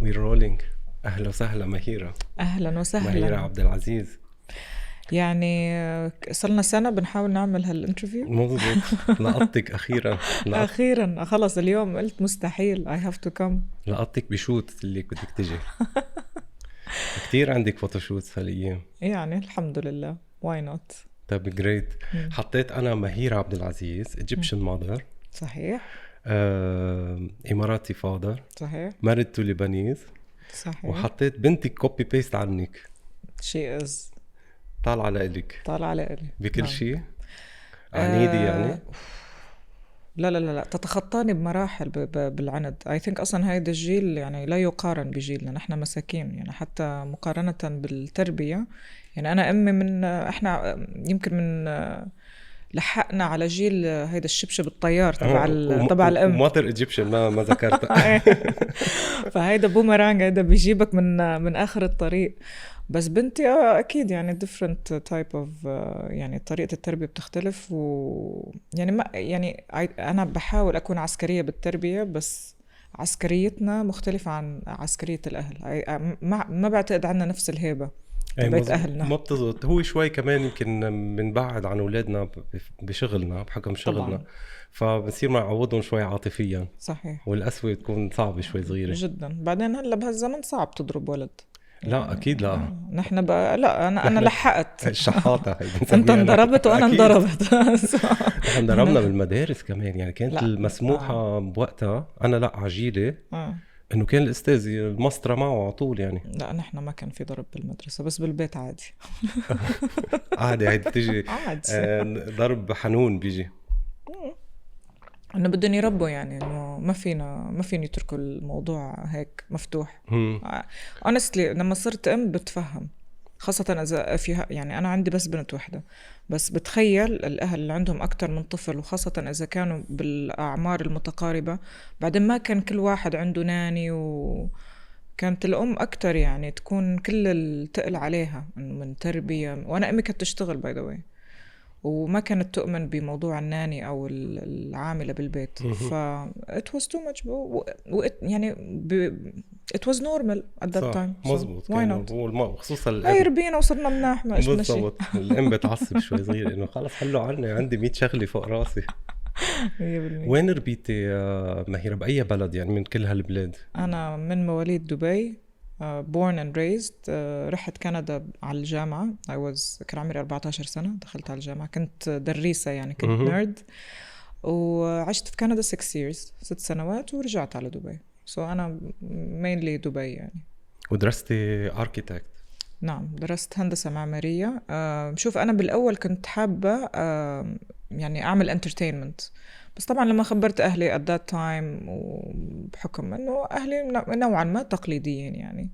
وي رولينج. اهلا وسهلا مهيرة. اهلا وسهلا مهيرة عبدالعزيز. يعني صلنا سنة بنحاول نعمل هالانترفيو. مضبوط. لقطتك اخيرا. اخيرا خلص اليوم قلت مستحيل I have to come. لقطتك بشوت اللي بدك تجي. كتير عندك فوتوشوتس هالايام. يعني الحمد لله why not. طيب جريت. حطيت انا مهيرة عبدالعزيز Egyptian mother. صحيح. إماراتي father. صحيح. married to Lebanese. صحيح. وحطيت بنتك كوبي بيست عنك. she is طالعة لإلك. طالعة لإلي بكل شيء. عنيدة يعني. لا تتخطاني بمراحل بالعند. I think أصلا هيدا الجيل يعني لا يقارن بجيلنا، نحن مساكين يعني حتى مقارنة بالتربية. يعني أنا أمي من إحنا يمكن من لحقنا على جيل هيدا الشبشب الطيار تبع الأم. وماتر إيجيبشن ما ذكرت. فهيدا بومرانج، هيدا بيجيبك من آخر الطريق. بس بنتي أكيد يعني different type of يعني طريقة التربية بتختلف. يعني ما يعني أنا بحاول أكون عسكرية بالتربية، بس عسكريتنا مختلفة عن عسكرية الأهل. ما بعتقد عنا نفس الهيبة بيت أهلنا. ما بتزبط. هو شوي كمان يمكن بنبعد عن أولادنا بشغلنا بحكم شغلنا طبعاً. فبصير معودهم شوي عاطفيا. صحيح. والقسوة تكون صعبة شوي صغيرة جدا. بعدين هلا بهالزمن صعب تضرب ولد. لا أكيد لا. نحن بقى لا أنا لحقت. الشحاطة. أنت انضربت وأنا انضربت. نحن ضربنا بالمدارس كمان يعني كانت المسموحة بوقتها. أنا لا عجيلة إنه كان الأستاذ المسطرة معه على طول يعني. لا نحن ما كان في ضرب بالمدرسة، بس بالبيت عادي. عادي هيدي بتيجي ضرب حنون بيجي. انه بدهم يربوا يعني انه ما فينا يتركوا الموضوع هيك مفتوح. honestly لما صرت ام بتفهم، خاصة اذا فيها يعني انا عندي بس بنت واحدة، بس بتخيل الاهل اللي عندهم اكتر من طفل، وخاصة اذا كانوا بالاعمار المتقاربة. بعدين ما كان كل واحد عنده ناني، وكانت الام اكتر يعني تكون كل التقل عليها من تربية. وانا امي كانت تشتغل by the way، وما كانت تؤمن بموضوع الناني أو العاملة بالبيت. it was too much يعني it was normal at that time. مزبوط. خصوصا ربينا وصرنا مناح ما إشنا شيء. مزبوط. الأم بتعصب شوي صغير إنه خلص حلوا عني، عندي 100 شغلة فوق راسي. وين ربيتي مهيرة؟ بأي بلد يعني من كل هالبلاد؟ أنا من مواليد دبي. born and raised. رحت كندا على الجامعة. كان عمري 14 سنة دخلت على الجامعة. كنت دريسة يعني كنت نيرد. وعشت في كندا 6 سنوات ورجعت على دبي. أنا mainly دبي يعني. ودرستي architect؟ نعم درست هندسة معمارية. شوف أنا بالأول كنت حابة يعني أعمل entertainment، بس طبعا لما خبرت أهلي at that time وبحكم أنه أهلي نوعا ما تقليديين يعني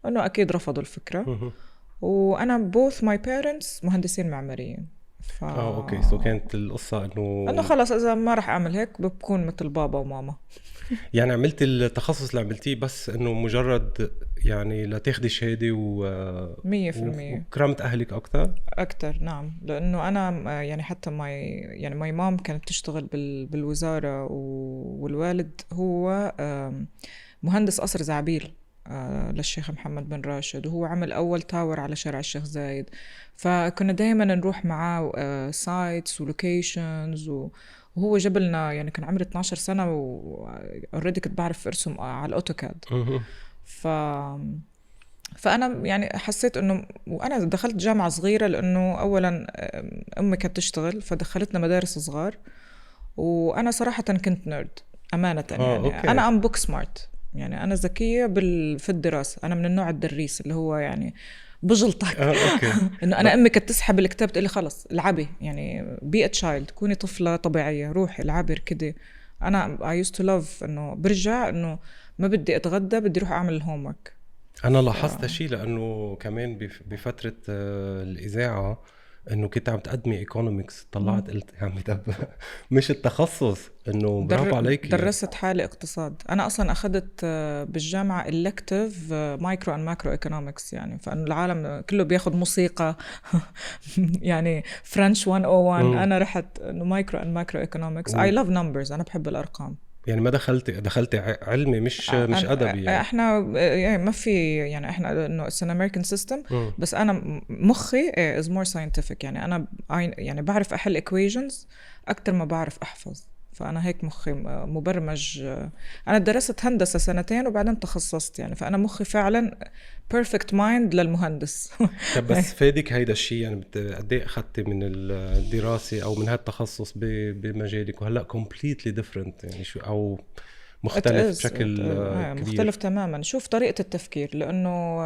أنه أكيد رفضوا الفكرة. وأنا both my parents مهندسين معماريين. أوكي سو كانت القصة أنه خلاص إذا ما رح أعمل هيك بكون مثل بابا وماما. يعني عملت التخصص اللي عملتيه بس أنه مجرد يعني لا تاخدي شهادة 100% وكرمت أهلك أكتر. نعم، لأنه أنا يعني حتى my mom كانت تشتغل بالوزارة، والوالد هو مهندس قصر زعبيل للشيخ محمد بن راشد، وهو عمل أول تاور على شارع الشيخ زايد. فكنا دايما نروح معاه سايتس ولوكيشنز، وهو جبلنا يعني كان عمري 12 سنة وأوريدي كنت بعرف أرسم على الأوتوكاد. فأنا يعني حسيت أنه، وأنا دخلت جامعة صغيرة لأنه أولا أمي كانت تشتغل فدخلتنا مدارس صغار، وأنا صراحة كنت نيرد أمانة يعني. أنا بوك سمارت يعني، أنا ذكية في الدراسة. أنا من النوع الدريس اللي هو يعني بجلطك. إنه أنا أمي كانت تسحب الكتاب تقول لي خلص العبي يعني be a child، كوني طفلة طبيعية، روحي العبي كده. أنا I used to love إنه برجع إنه ما بدي أتغدى بدي أروح أعمل الهومورك. أنا لاحظت شيء لأنه كمان بفترة الإذاعة إنه كنت عم تقدمي economics، طلعت قلت يعني طب مش التخصص إنه برافو عليك. درست حالي اقتصاد. أنا أصلا أخذت بالجامعة elective micro and macro economics يعني، فإنه العالم كله بياخد موسيقى يعني French 101. أنا رحت إنه micro and macro economics. I love numbers، أنا بحب الأرقام. يعني ما دخلتي علمي مش أدبي يعني. احنا يعني ما في يعني احنا انه it's an American system. بس انا مخي is more scientific. يعني انا يعني بعرف احل equations اكتر ما بعرف احفظ. فانا هيك مخي مبرمج. انا درست هندسة 2 وبعدين تخصصت يعني. فانا مخي فعلا perfect mind للمهندس. طب بس فادك هيدا الشيء يعني قد ايه اخذتي من الدراسه او من هالتخصص بمجالك وهلا completely different يعني شو او مختلف بشكل كبير؟ مختلف تماما. شوف طريقة التفكير لأنه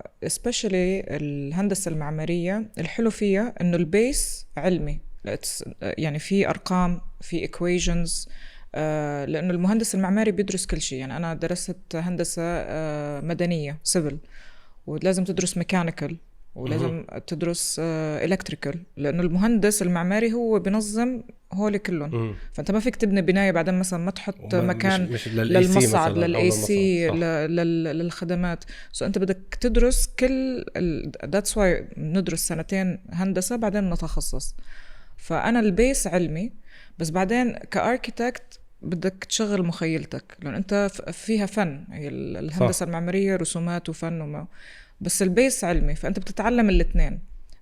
especially الهندسة المعمارية الحلو فيها أنه البيس علمي. يعني في أرقام في equations. لأنه المهندس المعماري بيدرس كل شيء. يعني أنا درست هندسة مدنية civil ولازم تدرس ميكانيكال ولازم تدرس إلكتريكال لأنه المهندس المعماري هو بنظم هولي كلهم. فأنت ما فيك تبني بناية بعدين مثلا ما تحط مكان مش للمصعد للAC للخدمات. أنت بدك تدرس كل that's why ندرس 2 هندسة بعدين نتخصص. فأنا البيس علمي بس بعدين كاركيتكت بدك تشغل مخيلتك لأن أنت فيها فن. هي الهندسة المعمارية رسومات وفن وما بس البيس علمي. فأنت بتتعلم الاثنين.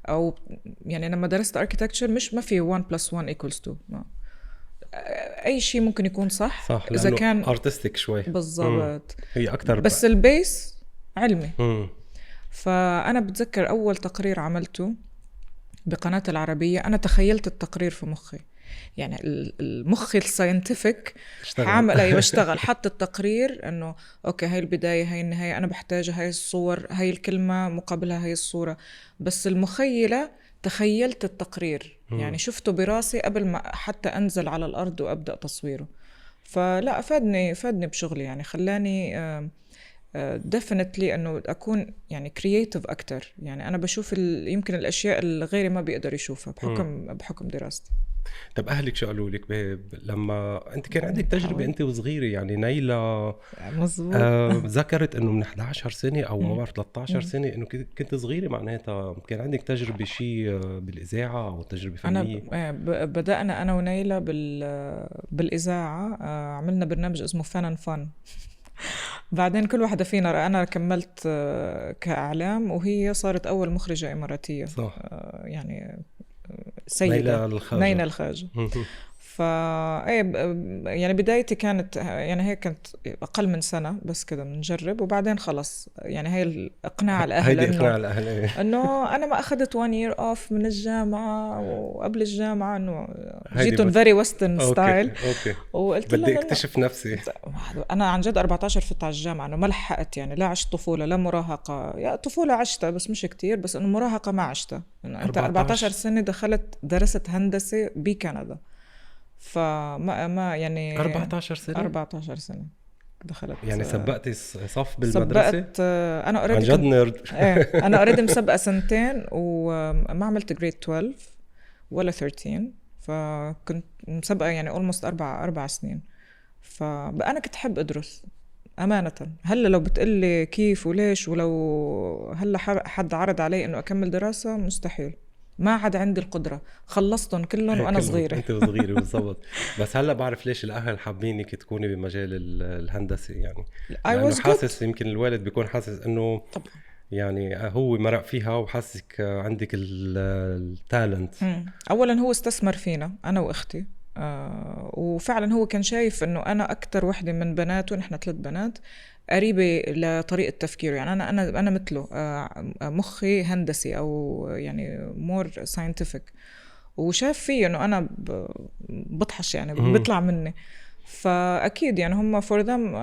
أو يعني لما درست architecture مش ما في 1+1=2. أي شيء ممكن يكون صح إذا كان artistic شوي بالضبط. هي أكتر بس البيس علمي. فأنا بتذكر أول تقرير عملته بقناة العربية أنا تخيلت التقرير في مخي. يعني المخ الساينتفك عامل بشتغل حط التقرير انه اوكي هاي البداية هاي النهاية انا بحتاجها هاي الصور هاي الكلمة مقابلها هاي الصورة. بس المخيلة تخيلت التقرير يعني شفته براسي قبل ما حتى انزل على الارض وابدأ تصويره. فلا فادني بشغلي يعني خلاني definitely انه اكون يعني creative اكتر. يعني انا بشوف يمكن الاشياء اللي غيري ما بيقدر يشوفها بحكم دراستي. طب أهلك شو قالوا لك لما أنت كان عندك تجربة أنت وصغيرة يعني نايلة مظبوط ذكرت إنه من 11 سنة أو ما بعرف 13 سنة إنه كنت صغيرة معناتها كان عندك تجربة شيء بالإذاعة أو تجربة فنية؟ بدأنا أنا ونيلة بالإذاعة. عملنا برنامج اسمه فن فن. بعدين كل واحدة فينا أنا كملت كإعلام وهي صارت أول مخرجة إماراتية. صح. يعني سيدة نيلة الخاجي. يعني بدايتي كانت يعني هي كانت أقل من سنة بس كده بنجرب وبعدين خلص. يعني هي الإقناع الأهل إنه أنا ما أخذت 1 year off من الجامعة وقبل الجامعة إنه جيتون very western style. وقلت بدي اكتشف نفسي. أنا عن جد 14 فت على الجامعة إنه ما لحقت يعني لا عشت طفولة لا مراهقة. يا طفولة عشتها بس مش كتير بس إنه مراهقة ما عشتها. أنت 14 سنة دخلت درست هندسة بكندا. فما يعني 14 سنة دخلت يعني سبقتي صف بالمدرسة. سبقت انا اوريدي عن جد نيرد. انا اوريدي مسبقه 2 وما عملت جريد 12 ولا 13. فكنت مسبقه يعني almost 4 سنين. فانا كنت احب ادرس امانه. هلا لو بتقلي كيف وليش ولو هلا حد عرض علي انه اكمل دراسه مستحيل. ما عاد عندي القدرة. خلصتهم كلهم وأنا صغيرة. أنت صغيرة بالضبط. بس هلأ بعرف ليش الأهل حابينك تكوني بمجال الهندسة يعني. لأنه حاسس يمكن الوالد بيكون حاسس إنه طبعا. يعني هو مرق فيها وحاسك عندك التالنت. أولا هو استثمر فينا أنا وأختي. وفعلا هو كان شايف إنه أنا أكتر وحدة من بناته. نحن 3 بنات قريبة لطريقة تفكيره. يعني أنا مثله مخي هندسي أو يعني more scientific. وشاف فيه إنه أنا بطحش يعني بيطلع مني. فأكيد يعني هم for them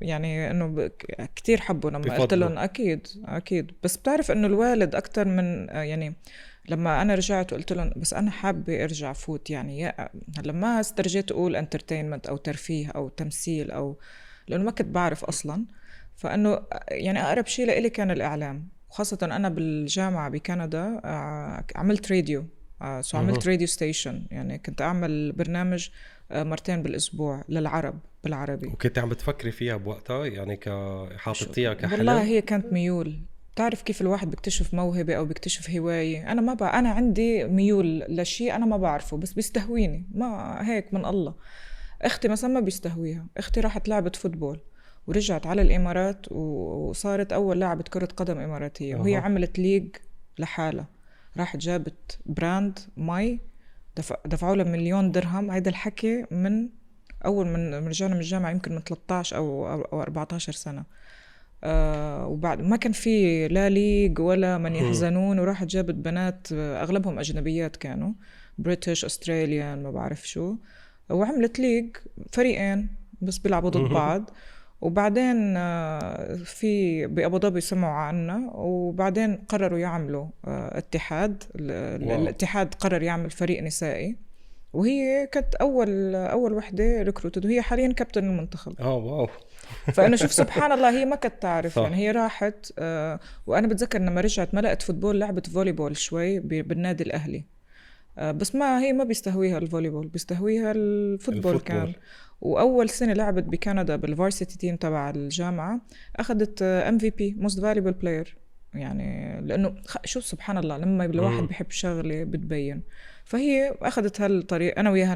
يعني إنه كتير حبوا لما قلت لهم أكيد. بس بتعرف إنه الوالد أكتر من يعني لما أنا رجعت وقلت لهم بس أنا حابة أرجع فوت يعني لما استرجيت أقول entertainment أو ترفيه أو تمثيل أو لأنه ما كنت بعرف أصلاً. فأنه يعني أقرب شيء لإلي كان الإعلام. وخاصة أنا بالجامعة بكندا عملت راديو. عملت راديو ستيشن. يعني كنت أعمل برنامج 2 مرات بالأسبوع للعرب بالعربي. وكنت عم بتفكري فيها بوقتها يعني حاطتيها كحلم؟ والله هي كانت ميول. تعرف كيف الواحد بيكتشف موهبة أو بيكتشف هواية. أنا عندي ميول لشيء أنا ما بعرفه بس بيستهويني ما هيك من الله. اختي مثلا ما بيستهويها، اختي راحت لعبت فوتبول ورجعت على الامارات وصارت اول لاعبة كرة قدم اماراتية، وهي عملت ليج لحالها، راحت جابت براند مي دفعوا لها $1,000,000 درهم. هيدا الحكي من اول من رجعنا من الجامعة، يمكن من 13 او 14 سنة. وبعد ما كان في لا ليج ولا من يحزنون، وراحت جابت بنات اغلبهم اجنبيات كانوا بريتش استراليان ما بعرف شو، وعملت ليج فريقين بس بيلعبوا ضد بعض. وبعدين في بأبو ظبي سمعوا عنا، وبعدين قرروا يعملوا اتحاد. الاتحاد قرر يعمل فريق نسائي، وهي كانت اول وحده ريكروتد، وهي حاليا كابتن المنتخب. واو. فانه شوف سبحان الله، هي ما كانت تعرف يعني، هي راحت. وانا بتذكر لما رجعت ما لقت فوتبول، لعبت فوليبول شوي بالنادي الاهلي. بس هي ما بيستهويها الفوليبول، بيستهويها الفوتبول. كان واول سنه لعبت بكندا بالفارسيتي تيم تبع الجامعه، اخذت MVP Most Valuable Player. يعني لانه شوف سبحان الله، لما الواحد بيحب شغله بتبين. فهي اخذت هالطريق، انا وياها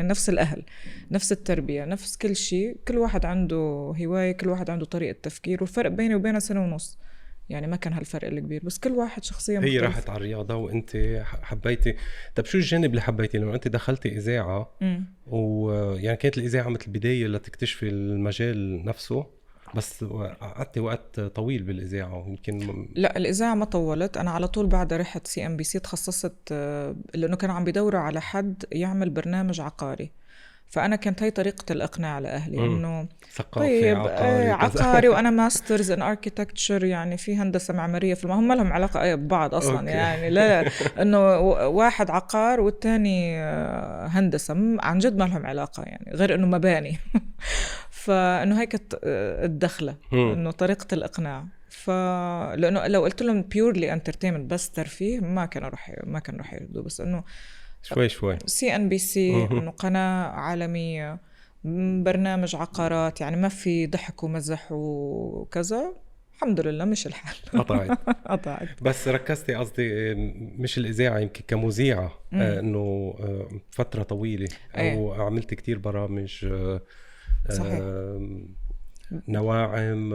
نفس الاهل، نفس التربيه، نفس كل شيء. كل واحد عنده هوايه، كل واحد عنده طريقه تفكير، والفرق بيني وبينها 1.5 سنة. يعني ما كان هالفرق الكبير، بس كل واحد شخصية مختلفة. هي راحت على الرياضة وانت حبيتي. طب شو الجانب اللي حبيتي لما انت دخلتي إذاعة؟ ويعني كانت الإذاعة مثل البداية لتكتشفي المجال نفسه، بس قعدتي وقت طويل بالإذاعة يمكن؟ لا، الإذاعة ما طولت. أنا على طول بعد رحت CNBC، تخصصت لأنه كانوا عم بيدوروا على حد يعمل برنامج عقاري. فأنا كانت هاي طريقة الإقناع لأهلي إنه طيب عقاري وأنا ماسترز إن أركيتكتشر، يعني في هندسة معمارية هم ما لهم علاقة ببعض أصلا. يعني لا إنه واحد عقار والتاني هندسة، عن جد ما لهم علاقة يعني، غير إنه مباني. فإنه هاي كانت الدخلة، إنه طريقة الإقناع. لأنه لو قلت لهم purely entertainment بس ترفيه، ما كانوا رح يردوا. بس إنه شوي CNBC إنه قناة عالمية، برنامج عقارات، يعني ما في ضحك ومزح وكذا. الحمد لله مش الحال. قطعت. بس ركزتي قصدي مش الإذاعة، يمكن كمذيعة إنه فترة طويلة أو عملت كتير برامج. صحيح. نواعم.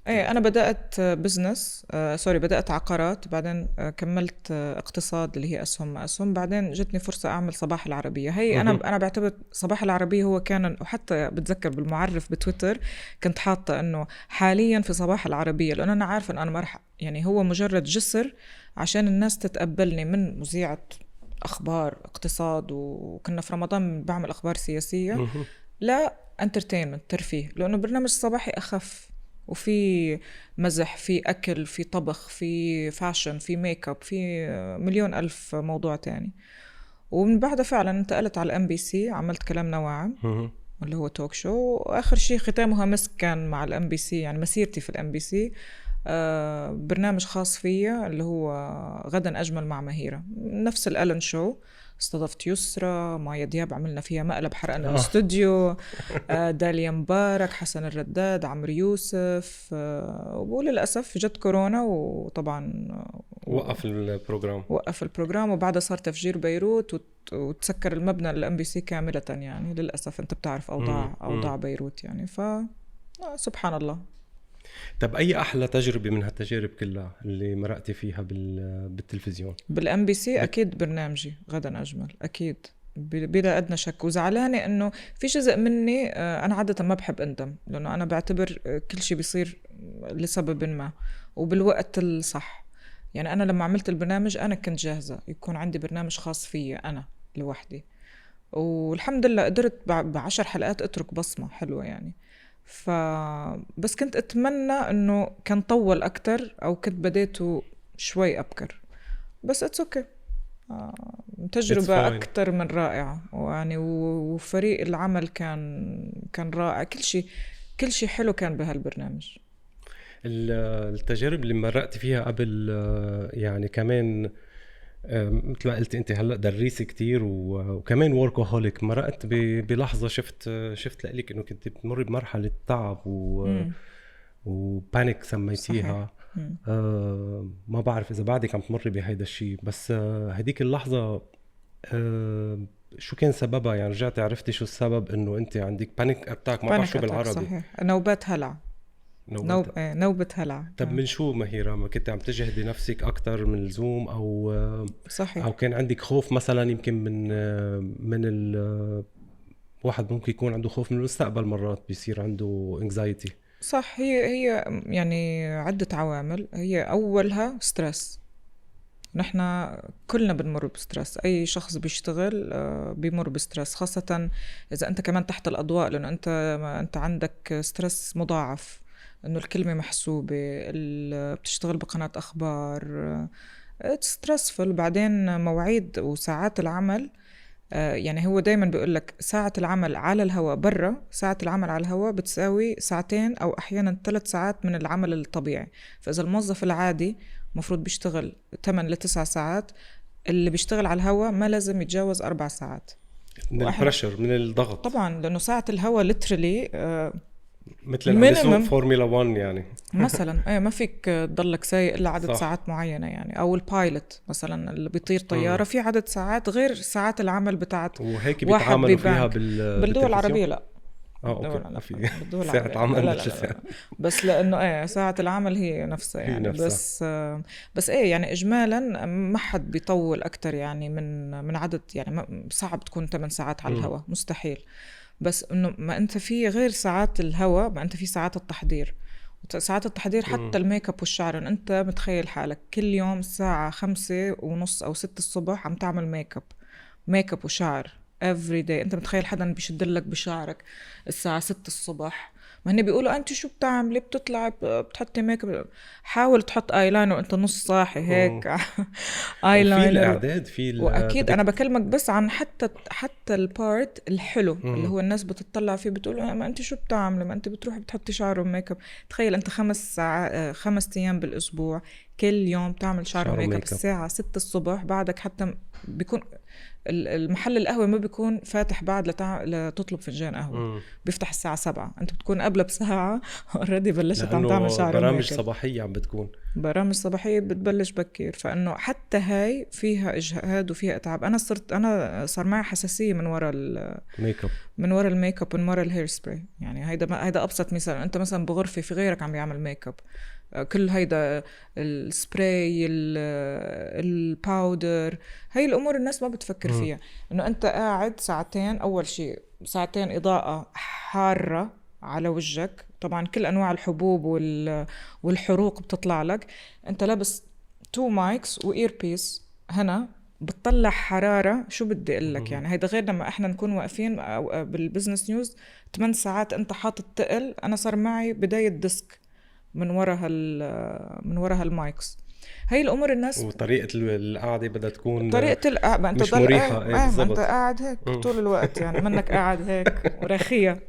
انا بدأت بزنس، بدأت عقارات، بعدين كملت اقتصاد اللي هي أسهم. بعدين جتني فرصة أعمل صباح العربية. هي أنا بعتبر صباح العربية هو كان، وحتى بتذكر بالمعرف بتويتر كنت حاطة إنه حاليا في صباح العربية، لأن أنا عارفة إن أنا مرح يعني هو مجرد جسر عشان الناس تتقبلني من مذيعة أخبار اقتصاد، وكنا في رمضان بعمل أخبار سياسية، لا انترتينمنت ترفيه، لأنه برنامج صباحي أخف، وفي مزح، في أكل، في طبخ، في فاشن، في ميك اب، في 1,000,000 موضوع تاني. ومن بعدها فعلا انتقلت على MBC، عملت كلام نواعم اللي هو توك شو، وآخر شيء ختامها مسك كان مع MBC، يعني مسيرتي في MBC. برنامج خاص فيا اللي هو غدا أجمل مع مهيرة، نفس الألن شو. استضفت يسرى، مايا دياب عملنا فيها مقلب، حرقنا الاستوديو. داليا مبارك، حسن الرداد، عمرو يوسف. وللأسف جت كورونا، وطبعا وقف البروجرام. وبعدها صار تفجير بيروت، وتسكر المبنى الMBC كاملة. يعني للأسف أنت بتعرف أوضاع بيروت يعني. سبحان الله. طب أي أحلى تجربة من هالتجارب كلها اللي مرقتي فيها بالتلفزيون؟ بالMBC أكيد برنامجي غدا أجمل، أكيد بلا أدنى شك. وزعلانة إنه في جزء مني، أنا عادة ما بحب أندم، لأنه أنا بعتبر كل شيء بيصير لسبب ما وبالوقت الصح. يعني أنا لما عملت البرنامج أنا كنت جاهزة يكون عندي برنامج خاص فيي أنا لوحدي، والحمد لله قدرت ب10 حلقات أترك بصمة حلوة يعني. بس كنت أتمنى أنه كان طول أكتر، أو كنت بديته شوي أبكر. بس it's okay. تجربة أكتر من رائعة يعني. وفريق العمل كان رائع. كل شيء حلو كان بهالبرنامج. التجارب اللي مرقت فيها قبل يعني كمان مثل ما قلت انت هلا دريسي كتير وكمان ووركوهوليك، مرقت بلحظه شفت لك انه كنت بتمر بمرحله تعب وبانيك سميتيها. ما بعرف اذا بعدك عم تمر بهيدا الشيء، بس هديك اللحظه شو كان سببها؟ يعني رجعتي عرفتي شو السبب انه انت عندك بانيك اتاك؟ ما بعرف شو بالعربي. صحيح، نوبات هلع. نوبة هلع. طب من شو مهيرة؟ ما كنت عم تجهدي نفسك اكتر من اللزوم او صحيح. او كان عندك خوف مثلا يمكن من واحد ممكن يكون عنده خوف من المستقبل، مرات بيصير عنده anxiety. صح. هي يعني عدة عوامل. هي أولها ستريس. نحن كلنا بنمر بستريس، أي شخص بيشتغل بيمر بستريس، خاصة إذا أنت كمان تحت الأضواء، لأنه أنت عندك ستريس مضاعف، إنه الكلمة محسوبة، بتشتغل بقناة أخبار، ستريسفul. بعدين مواعيد وساعات العمل، يعني هو دايما بيقول لك ساعة العمل على الهواء برا، ساعة العمل على الهواء بتساوي 2 أو أحيانا 3 ساعات من العمل الطبيعي. فإذا الموظف العادي مفروض بيشتغل 8 ل 9 ساعات، اللي بيشتغل على الهواء ما لازم يتجاوز 4 ساعات من البريشر، من الضغط. طبعا، لأنه ساعة الهواء لترلي مثل اللي عم بيسوق فورمولا 1 يعني مثلا ما فيك تضلك سايق إلا عدد صح. ساعات معينة يعني. أو البايلوت مثلا اللي بيطير طيارة في عدد ساعات غير ساعات العمل بتاعت وهيك بيتعاملوا فيها بالدول العربية. لا اوكي، في بالدول ساعة عمل. لا. بس لأنه ساعة العمل هي نفسها يعني. هي نفسها. بس يعني إجمالا ما حد بيطول أكتر يعني من عدد، يعني صعب تكون 8 ساعات على الهواء، مستحيل. بس إنه ما أنت في غير ساعات الهواء، ما أنت في ساعات التحضير. ساعات التحضير حتى الميك اب والشعر، أنت متخيل حالك كل يوم الساعة 5:30 أو 6 الصبح عم تعمل ميك اب وشعر every day. أنت متخيل حدا بيشدلك بشعرك الساعة 6 الصبح؟ ما هني بيقولوا أنت شو بتعملي؟ بتطلع بتحطي ميك اب، حاول تحط ايلاينر وأنت نص صاحي هيك ايلاينر. في الإعداد وأكيد أنا بكلمك بس عن حتى البارت الحلو اللي هو الناس بتطلع فيه، بتقول ما أنت شو بتعملي؟ ما أنت بتروحي بتحطي شعر وميك اب. تخيل أنت 5 أيام بالأسبوع كل يوم تعمل شعر وميك اب الساعة 6 الصبح. بعدك حتى بيكون المحل القهوة ما بيكون فاتح بعد لتطلب فنجان قهوة، بيفتح الساعة 7. أنت بتكون قبل بساعة already بلشت عم تعمل شعر برامج صباحية عم بتكون برامج صباحية بتبلش بكير. فإنه حتى هاي فيها إجهاد وفيها إتعاب. أنا صار معي حساسية من وراء الميك اب، من وراء الهير سبراي. يعني هيدا أبسط مثال. أنت مثلا بغرفة في غيرك عم بيعمل ميك اب، كل هيدا السبراي، الباودر، هاي الأمور الناس ما بتفكر فيها. إنه أنت قاعد ساعتين، أول شيء ساعتين إضاءة حارة على وجهك، طبعا كل أنواع الحبوب والحروق بتطلع لك. أنت لابس 2 مايكس وإير بيس هنا، بتطلع حرارة. شو بدي أقول لك يعني؟ هيدا غير لما إحنا نكون واقفين بالبزنس نيوز 8 ساعات أنت حاطط تقل. أنا صار معي بداية ديسك من وراء هالمايكس. هاي الأمور الناس وطريقة القعدة بدها تكون طريقة مش مريحة. ما أنت قاعد هيك طول الوقت يعني منك قاعد هيك ورخية.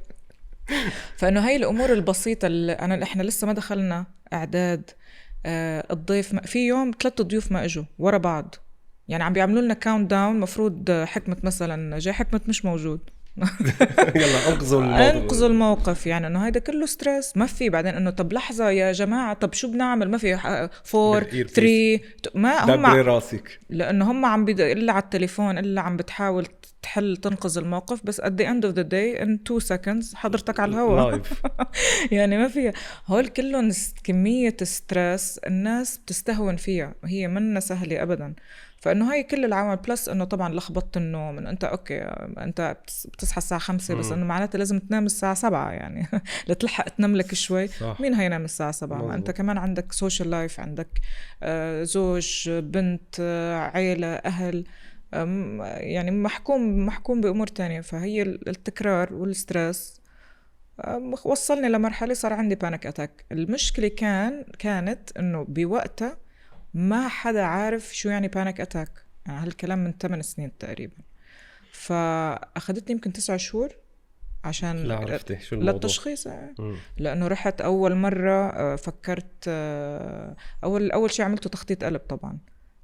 فإنه هاي الأمور البسيطة اللي إحنا لسه ما دخلنا إعداد. الضيف في يوم 3 ضيوف ما إجوا ورا بعض، يعني عم بيعملوا لنا كاونت داون. مفروض حكمت مثلا جاي، حكمت مش موجود. يلا انقذوا الموقف. يعني انه هيدا كله ستريس. ما في بعدين انه طب لحظة يا جماعة، طب شو بنعمل؟ ما في 4 3 ما هم راسك، لانه هم عم إلا على التليفون، إلا عم بتحاول تنقذ الموقف. بس at the end of the day in 2 seconds حضرتك على الهواء. يعني ما فيها. هول كلهم كمية ستريس الناس بتستهون فيها، هي منا سهلة ابدا. فانه هاي كل العوامل بلس انه طبعا لخبطت النوم. انه انت اوكي انت بتصحى الساعه 5 بس انه معناته لازم تنام الساعه 7 يعني لتلحق تنام لك شوي. صح. مين هينام الساعه 7؟ ما انت كمان عندك سوشيال لايف، عندك زوج، بنت، عيله، اهل، يعني محكوم بامور تانية. فهي التكرار والستريس وصلني لمرحله صار عندي بانيك اتاك. المشكله كانت انه بوقتها ما حدا عارف شو يعني بانيك اتاك. يعني هالكلام من 8 سنين تقريبا. فأخذتني يمكن 9 شهور عشان للتشخيص. لأنه رحت أول مرة فكرت أول شيء عملته تخطيط قلب طبعا،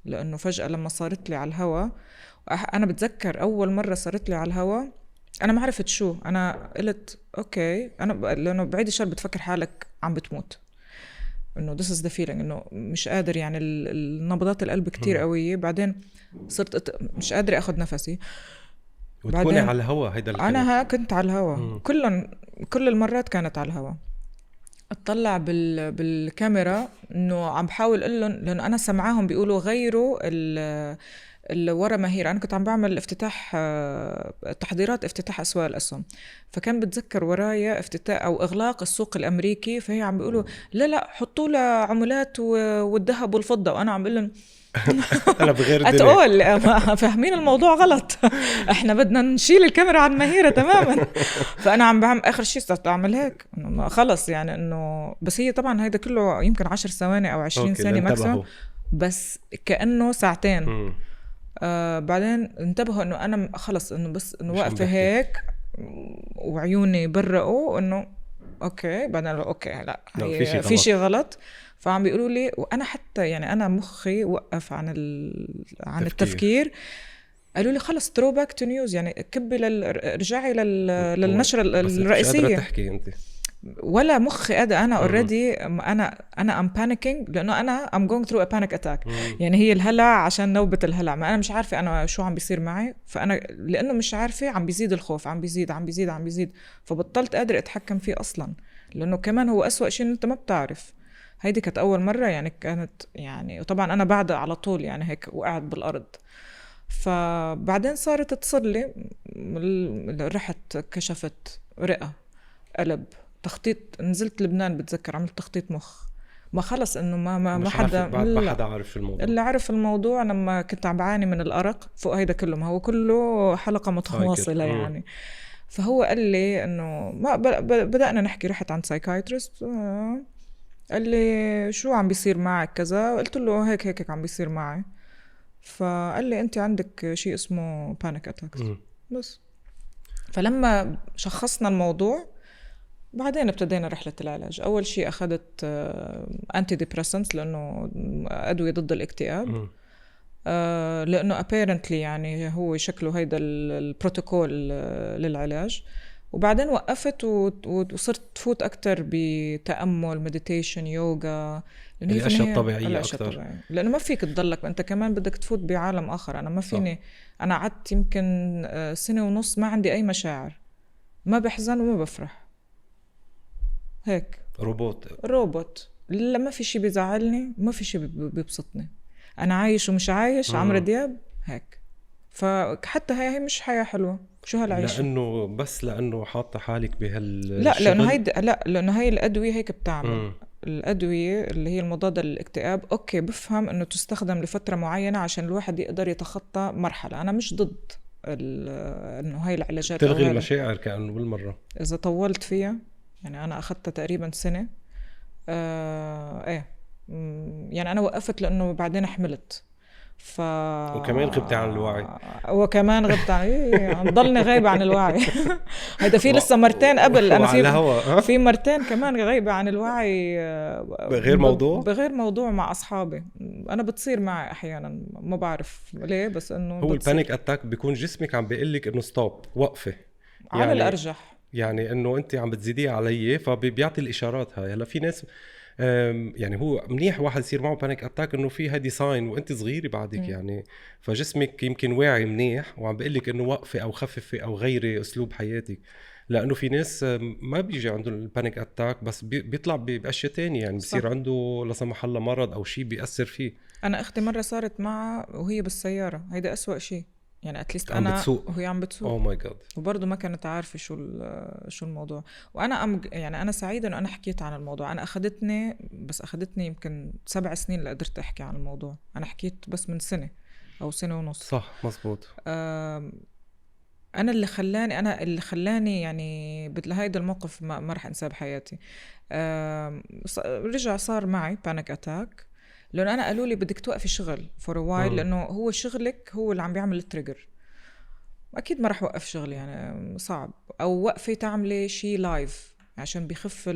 لأنه فجأة لما صارت لي على الهوا. أنا بتذكر أول مرة صارت لي على الهوا أنا ما عرفت شو. أنا قلت أوكي، أنا لأنه بعيد الشر بتفكر حالك عم بتموت، إنه this is the feeling، إنه مش قادر يعني النبضات القلب كتير قوية. بعدين صرت مش قادرة أخذ نفسي. وتكوني على الهوا. هيدا الكلام انا كنت على الهوا كل المرات كانت على الهوا. اطلع بالكاميرا انه عم بحاول اقول لهم، لانه انا سمعاهم بيقولوا غيروا اللي ورا مهيرة. انا كنت عم بعمل افتتاح تحضيرات افتتاح اسواق الاسهم، فكان بتذكر ورايا افتتاح او اغلاق السوق الامريكي، فهي عم بيقولوا لا حطوا له عملات والذهب والفضه، وانا عم بقول لهم انا بغير اتقول فاهمين الموضوع غلط. احنا بدنا نشيل الكاميرا عن مهيرة تماما. فانا عم بعمل اخر شيء صرت اعمل هيك خلص يعني انه، بس هي طبعا هيدا كله يمكن 10 ثواني او 20 ثانيه ماكسيموم، بس كانه ساعتين. بعدين انتبهوا انه انا خلص انه بس انه واقفه هيك وعيوني برقوا انه اوكي. بعدين اوكي لا في شيء غلط. فعم بيقولوا لي، وانا حتى يعني انا مخي وقف عن التفكير. قالوا لي خلص throw back to news، يعني كبي رجعي للنشرة الرئيسية. مش قادرة تحكي انت ولا مخي انا already انا I'm panicking، لانه انا I'm going through a panic attack. يعني هي الهلع عشان نوبة الهلع، ما انا مش عارفة انا شو عم بيصير معي. فانا لانه مش عارفة عم بيزيد الخوف، عم بيزيد، فبطلت قادر اتحكم فيه اصلا. لانه كمان هو أسوأ شيء انت ما بتعرف. هيدي كانت اول مرة يعني، كانت يعني، وطبعا انا بعد على طول يعني هيك وقعت بالارض. فبعدين صارت تصير لي، رحت كشفت رئة، قلب، تخطيط، نزلت لبنان بتذكر عملت تخطيط مخ. ما خلص انه ما حدا ما حدا عارف الموضوع. اللي عرف الموضوع لما كنت عم بعاني من الأرق فوق هيدا كله، ما هو كله حلقة متواصلة يعني. فهو قال لي انه ما بدأنا نحكي، رحت عند سايكايترست، قال لي شو عم بيصير معك كذا، قلت له هيك عم بيصير معي. فقال لي انت عندك شيء اسمه panic attacks. بس فلما شخصنا الموضوع بعدين ابتدينا رحلة العلاج. أول شيء أخذت أنتي ديبريسنتس، لأنه أدوية ضد الاكتئاب. لأنه apparently يعني هو شكله هيدا البروتوكول للعلاج. وبعدين وقفت وصرت تفوت أكتر بتأمل، مديتيشن، يوغا، الأشياء الطبيعية أكتر. لأنه ما فيك تضلك، أنت كمان بدك تفوت بعالم آخر. أنا ما فيني. أنا قعدت يمكن 1.5 سنة ما عندي أي مشاعر، ما بحزن وما بفرح، هيك روبوت. لا ما في شيء بيزعلني، ما في شيء بيبسطني. أنا عايش ومش عايش، عمرو دياب هيك. فحتى هي مش حياة حلوة. شو هالعيش؟ لأنه حاطة حالك لا لأنه هاي الأدوية هيك بتعمل. الأدوية اللي هي المضادة للاكتئاب أوكي بفهم أنه تستخدم لفترة معينة عشان الواحد يقدر يتخطى مرحلة. أنا مش ضد أنه هاي العلاجات تلغي المشاعر كأنه بالمرة إذا طولت فيها. يعني أنا أخذتها تقريبا 1 سنة. يعني أنا وقفت لأنه بعدين حملت. وكمان غبت عن الوعي. وكمان غبت عن ضلني غايبة عن الوعي. هيدا في لسه مرتين قبل أنا في مرتين كمان غايبة عن الوعي بغير موضوع مع أصحابي. أنا بتصير معي أحيانا، ما بعرف ليه، بس إنه هو البانيك أتاك بيكون جسمك عم بيقلك إنه ستوب، وقفة على يعني الأرجح. يعني إنه أنت عم بتزيديه علي، فبيعطي الإشارات هاي. هلا في ناس يعني هو منيح واحد يصير معه بانيك اتاك انه في هذه ساين وانت صغيري بعدك يعني، فجسمك يمكن واعي منيح وعم بقلك انه وقفي او خففي او غيري اسلوب حياتك. لانه في ناس ما بيجي عندهم البانيك اتاك، بس بيطلع باشياء تانية يعني، بصير عنده لا سمح الله مرض او شيء بيأثر فيه. انا اختي مره صارت معها وهي بالسياره، هيدا أسوأ شيء يعني. اتليست انا وهي عم بتسوق، اوه ماي جاد، وبرضه ما كانت عارفه شو الموضوع. وانا يعني انا سعيده انه انا حكيت عن الموضوع. انا اخذتني يمكن 7 سنين لقدرت احكي عن الموضوع. انا حكيت بس من سنه او 1.5 سنة. صح مزبوط. انا اللي خلاني يعني هيدا الموقف ما رح انساه بحياتي. رجع صار معي بانيك اتاك، لأنه أنا قالوا لي بدك توقفي شغل for a while، لأنه هو شغلك هو اللي عم بيعمل التريجر. أكيد ما رح وقف شغل يعني، صعب. أو وقفي تعملي شيء لايف عشان بيخف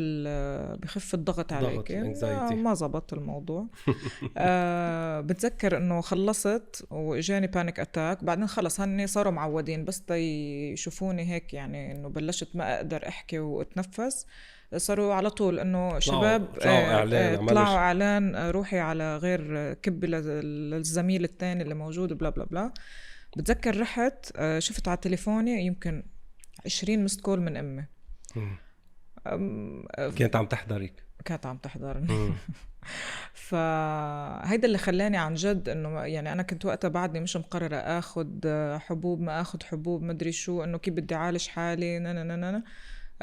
الضغط عليك. ما زبط الموضوع. بتذكر إنه خلصت وإجاني بانيك أتاك، بعدين خلص هني صاروا معودين، بس يشوفوني هيك يعني إنه بلشت ما أقدر أحكي وأتنفس، صاروا على طول انه شباب طلعوا اعلان روحي على غير كب للزميل الثاني اللي موجود بلا بلا بلا. بتذكر رحت شفت على تليفوني يمكن 20 مست كول من أمي. كانت عم تحضرك؟ كانت عم تحضرني. فهيدا اللي خلاني عن جد انه يعني انا كنت وقتها بعدني مش مقررة اخد حبوب ما اخد حبوب ما ادري شو، انه كيف بدي اعالج حالي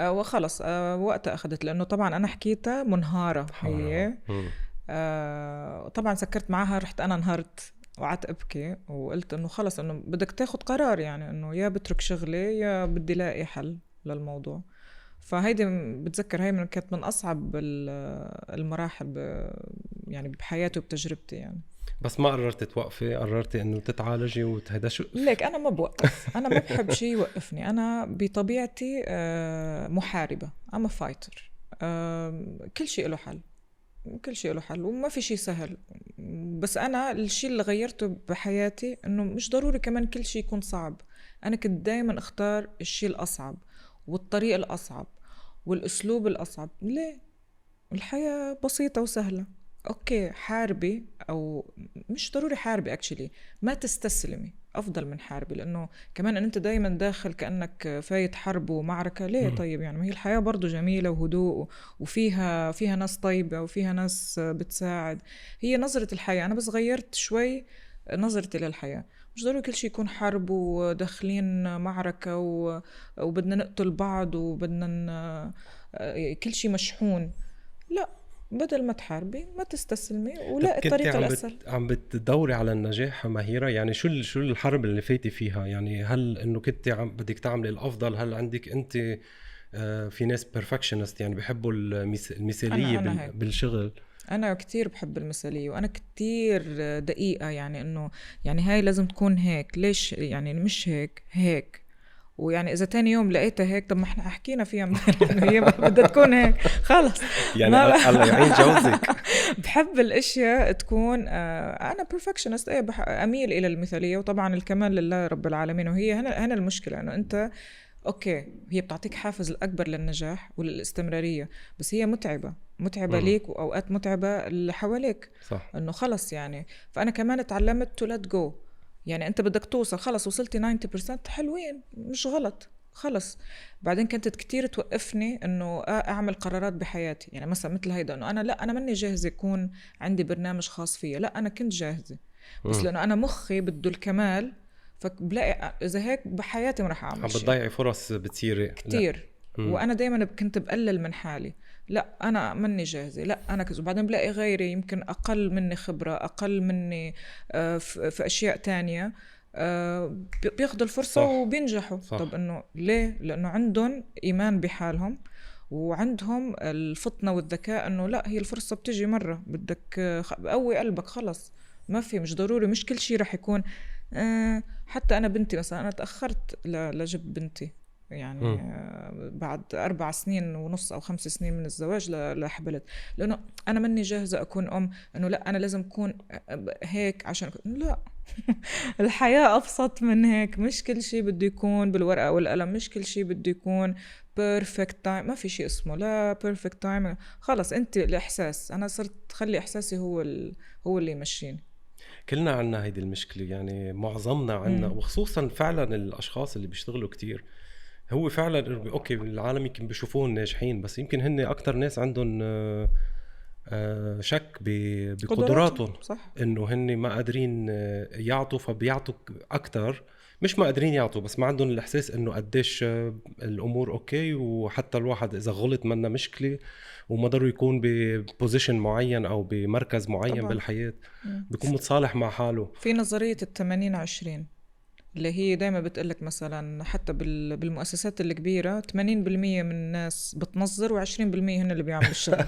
وخلص وقتها اخدت، لانه طبعا انا حكيتها منهارة هي. طبعا سكرت معها، رحت انا انهارت وقعدت ابكي وقلت انه خلص انه بدك تاخد قرار، يعني انه يا بترك شغلي يا بدي لاقي حل للموضوع. فهيدي بتذكر هاي كانت من أصعب المراحل يعني بحياتي وبتجربتي يعني. بس ما قررت توقفي؟ قررتي انه تتعالجي وتهدى شو؟ ليك انا ما بوقف، انا ما بحب شيء يوقفني، انا بطبيعتي محاربة، I'm a fighter. كل شيء له حل، كل شيء له حل وما في شيء سهل. بس أنا الشيء اللي غيرته بحياتي إنه مش ضروري كمان كل شيء يكون صعب. أنا كنت دايما أختار الشيء الأصعب والطريق الأصعب والأسلوب الأصعب. ليه؟ الحياة بسيطة وسهلة. أوكي حاربي، أو مش ضروري حاربي actually، ما تستسلمي أفضل من حاربي، لأنه كمان أن أنت دايما داخل كأنك فايت حرب ومعركة. ليه؟ طيب يعني ما هي الحياة برضو جميلة وهدوء وفيها ناس طيبة وفيها ناس بتساعد. هي نظرة الحياة، أنا بس غيرت شوي نظرتي للحياة. مش ضروري كل شيء يكون حرب وداخلين معركة وبدنا نقتل بعض وبدنا كل شيء مشحون. لا، بدل ما تحاربي ما تستسلمي ولا الطريقة الأسهل. عم بتدوري على النجاح مهيرة؟ يعني شو الحرب اللي فايتي فيها؟ يعني هل انه كنت بدك تعملي الافضل؟ هل عندك انت في ناس perfectionist يعني بيحبوا المثالية بالشغل؟ أنا كتير بحب المثالية وأنا كتير دقيقة، يعني إنه يعني هاي لازم تكون هيك، ليش يعني مش هيك ويعني إذا تاني يوم لقيتها هيك، طب ما إحنا حكينا فيها إنه هي بدها تكون هيك خلص. يعني الله يعين جوزك. بحب الأشياء تكون أنا perfectionist، أميل إلى المثالية، وطبعا الكمال لله رب العالمين. وهي هنا المشكلة، إنه أنت أوكي هي بتعطيك حافز الأكبر للنجاح وللاستمرارية، بس هي متعبة ليك وأوقات متعبة اللي حواليك. صح. إنه خلص يعني. فأنا كمان تعلمت to let go. يعني أنت بدك توصل، خلص وصلتي 90% حلوين، مش غلط خلص. بعدين كانت كتير توقفني إنه أعمل قرارات بحياتي، يعني مثلا مثل هيدا إنه أنا مني جاهزة يكون عندي برنامج خاص فيا. لا، أنا كنت جاهزة بس لأنه أنا مخي بده الكمال، فبلاقي إذا هيك بحياتي ما رح أعمل شيء. عم بتضيعي فرص بتصيري كتير. وأنا دايما كنت بقلل من حالي. لا أنا مني جاهزة، لا أنا كذا. وبعدين بلاقي غيري يمكن أقل مني خبرة، أقل مني في أشياء تانية بياخدوا الفرصة. صح. وبينجحوا. صح. طب إنه ليه؟ لأنه عندهم إيمان بحالهم وعندهم الفطنة والذكاء إنه لا، هي الفرصة بتجي مرة، بدك قوي قلبك خلص. ما في، مش ضروري، مش كل شيء رح يكون. حتى أنا بنتي مثلا، أنا تأخرت لجب بنتي يعني بعد 4 سنين ونص أو 5 سنين من الزواج لحبلت، لأنه أنا مني جاهزة أكون أم. إنه لا أنا لازم أكون هيك عشان لا. الحياة أبسط من هيك. مش كل شيء بده يكون بالورقة والقلم، مش كل شيء بده يكون perfect time. ما في شيء اسمه لا perfect time. خلص أنت الإحساس، أنا صرت خلي إحساسي هو اللي يمشيني. كلنا عنا هيدي المشكلة، يعني معظمنا عنا، وخصوصا فعلا الأشخاص اللي بيشتغلوا كتير. هو فعلا أوكي العالم يمكن بيشوفون ناجحين، بس يمكن هن أكتر ناس عندهم شك بقدراتهم. صح. إنه هن ما قادرين يعطوا، فبيعطوا أكتر. مش ما قادرين يعطوا، بس ما عندهم الإحساس إنه قديش الأمور أوكي، وحتى الواحد إذا غلط منا مشكلة وما ضروا يكون ببوزيشن معين أو بمركز معين طبعا بالحياة، بيكون متصالح مع حاله. في نظرية 80-20 اللي هي دايما بتقلك مثلا حتى بالمؤسسات الكبيرة 80% من الناس بتنظر و20% هن اللي بيعملوا الشغل.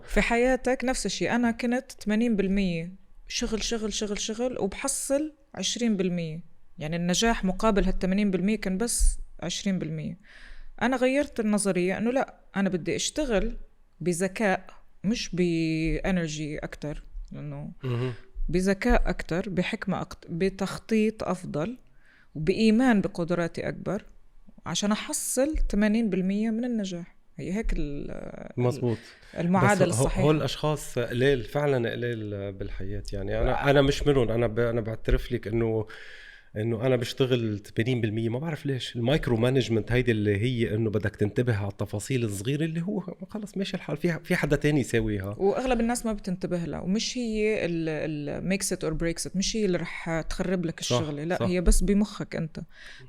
في حياتك نفس الشيء. أنا كنت 80% شغل شغل شغل شغل وبحصل 20%، يعني النجاح مقابل هال80% كان بس 20%. أنا غيرت النظرية أنه لا، أنا بدي أشتغل بذكاء مش بإنرجي أكتر، لأنه بذكاء أكتر، بحكمة أكتر، بتخطيط أفضل، وبإيمان بقدراتي أكبر، عشان أحصل 80% من النجاح. هي هيك مزبوط المعادلة الصحيحة. هو الأشخاص قليل فعلا، قليل بالحياة. يعني أنا مش منهم. أنا بعترف لك إنه انه انا بشتغل 80%. ما بعرف ليش المايكرو مانجمنت هيدي اللي هي انه بدك تنتبه على التفاصيل الصغيره اللي هو خلص ماشي الحال، في حدا تاني يساويها، واغلب الناس ما بتنتبه لها، ومش هي الميكس ات اور بريكس ات، مش هي اللي رح تخرب لك الشغله، لا صح. هي بس بمخك انت.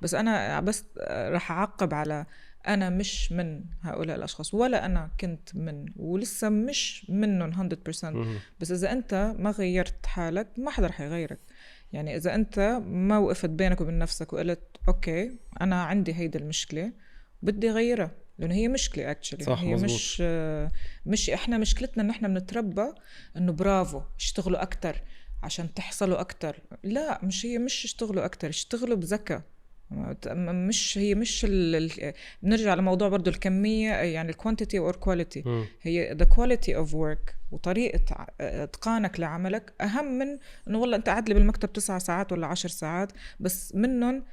بس انا بس رح اعقب على أنا مش من هؤلاء الأشخاص، ولا أنا كنت من ولسه مش منهم 100%. بس إذا أنت ما غيرت حالك ما حدا رح يغيرك. يعني إذا أنت ما وقفت بينك وبين نفسك وقلت أوكي أنا عندي هيدا المشكلة بدي غيرها، لأنه هي مشكلة actually. هي مزبوط. مش إحنا مشكلتنا إن إحنا بنتربى إنه برافو اشتغلوا أكتر عشان تحصلوا أكتر. لا، مش اشتغلوا أكتر، اشتغلوا بذكاء. مش نرجع لموضوع برضو الكمية، يعني الكوانتيتي اور كواليتي. هي the quality of work وطريقة اتقانك لعملك أهم من إنه والله أنت قاعد لي بالمكتب 9 ساعات ولا 10 ساعات بس منهم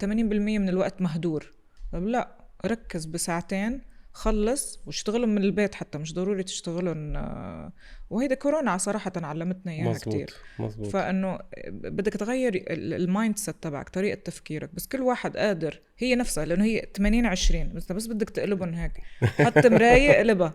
80% من الوقت مهدور. طب لا، ركز بساعتين خلص واشتغلوا من البيت، حتى مش ضروري تشتغلوا. وهيدا كورونا صراحة علمتنا إياها كتير. مزبوط. فإنه بدك تغير المايند سيت تبعك، طريقة تفكيرك. بس كل واحد قادر، هي نفسها، لأنه هي 80-20 بس بدك تقلبهم هيك. حتى مراية قلبها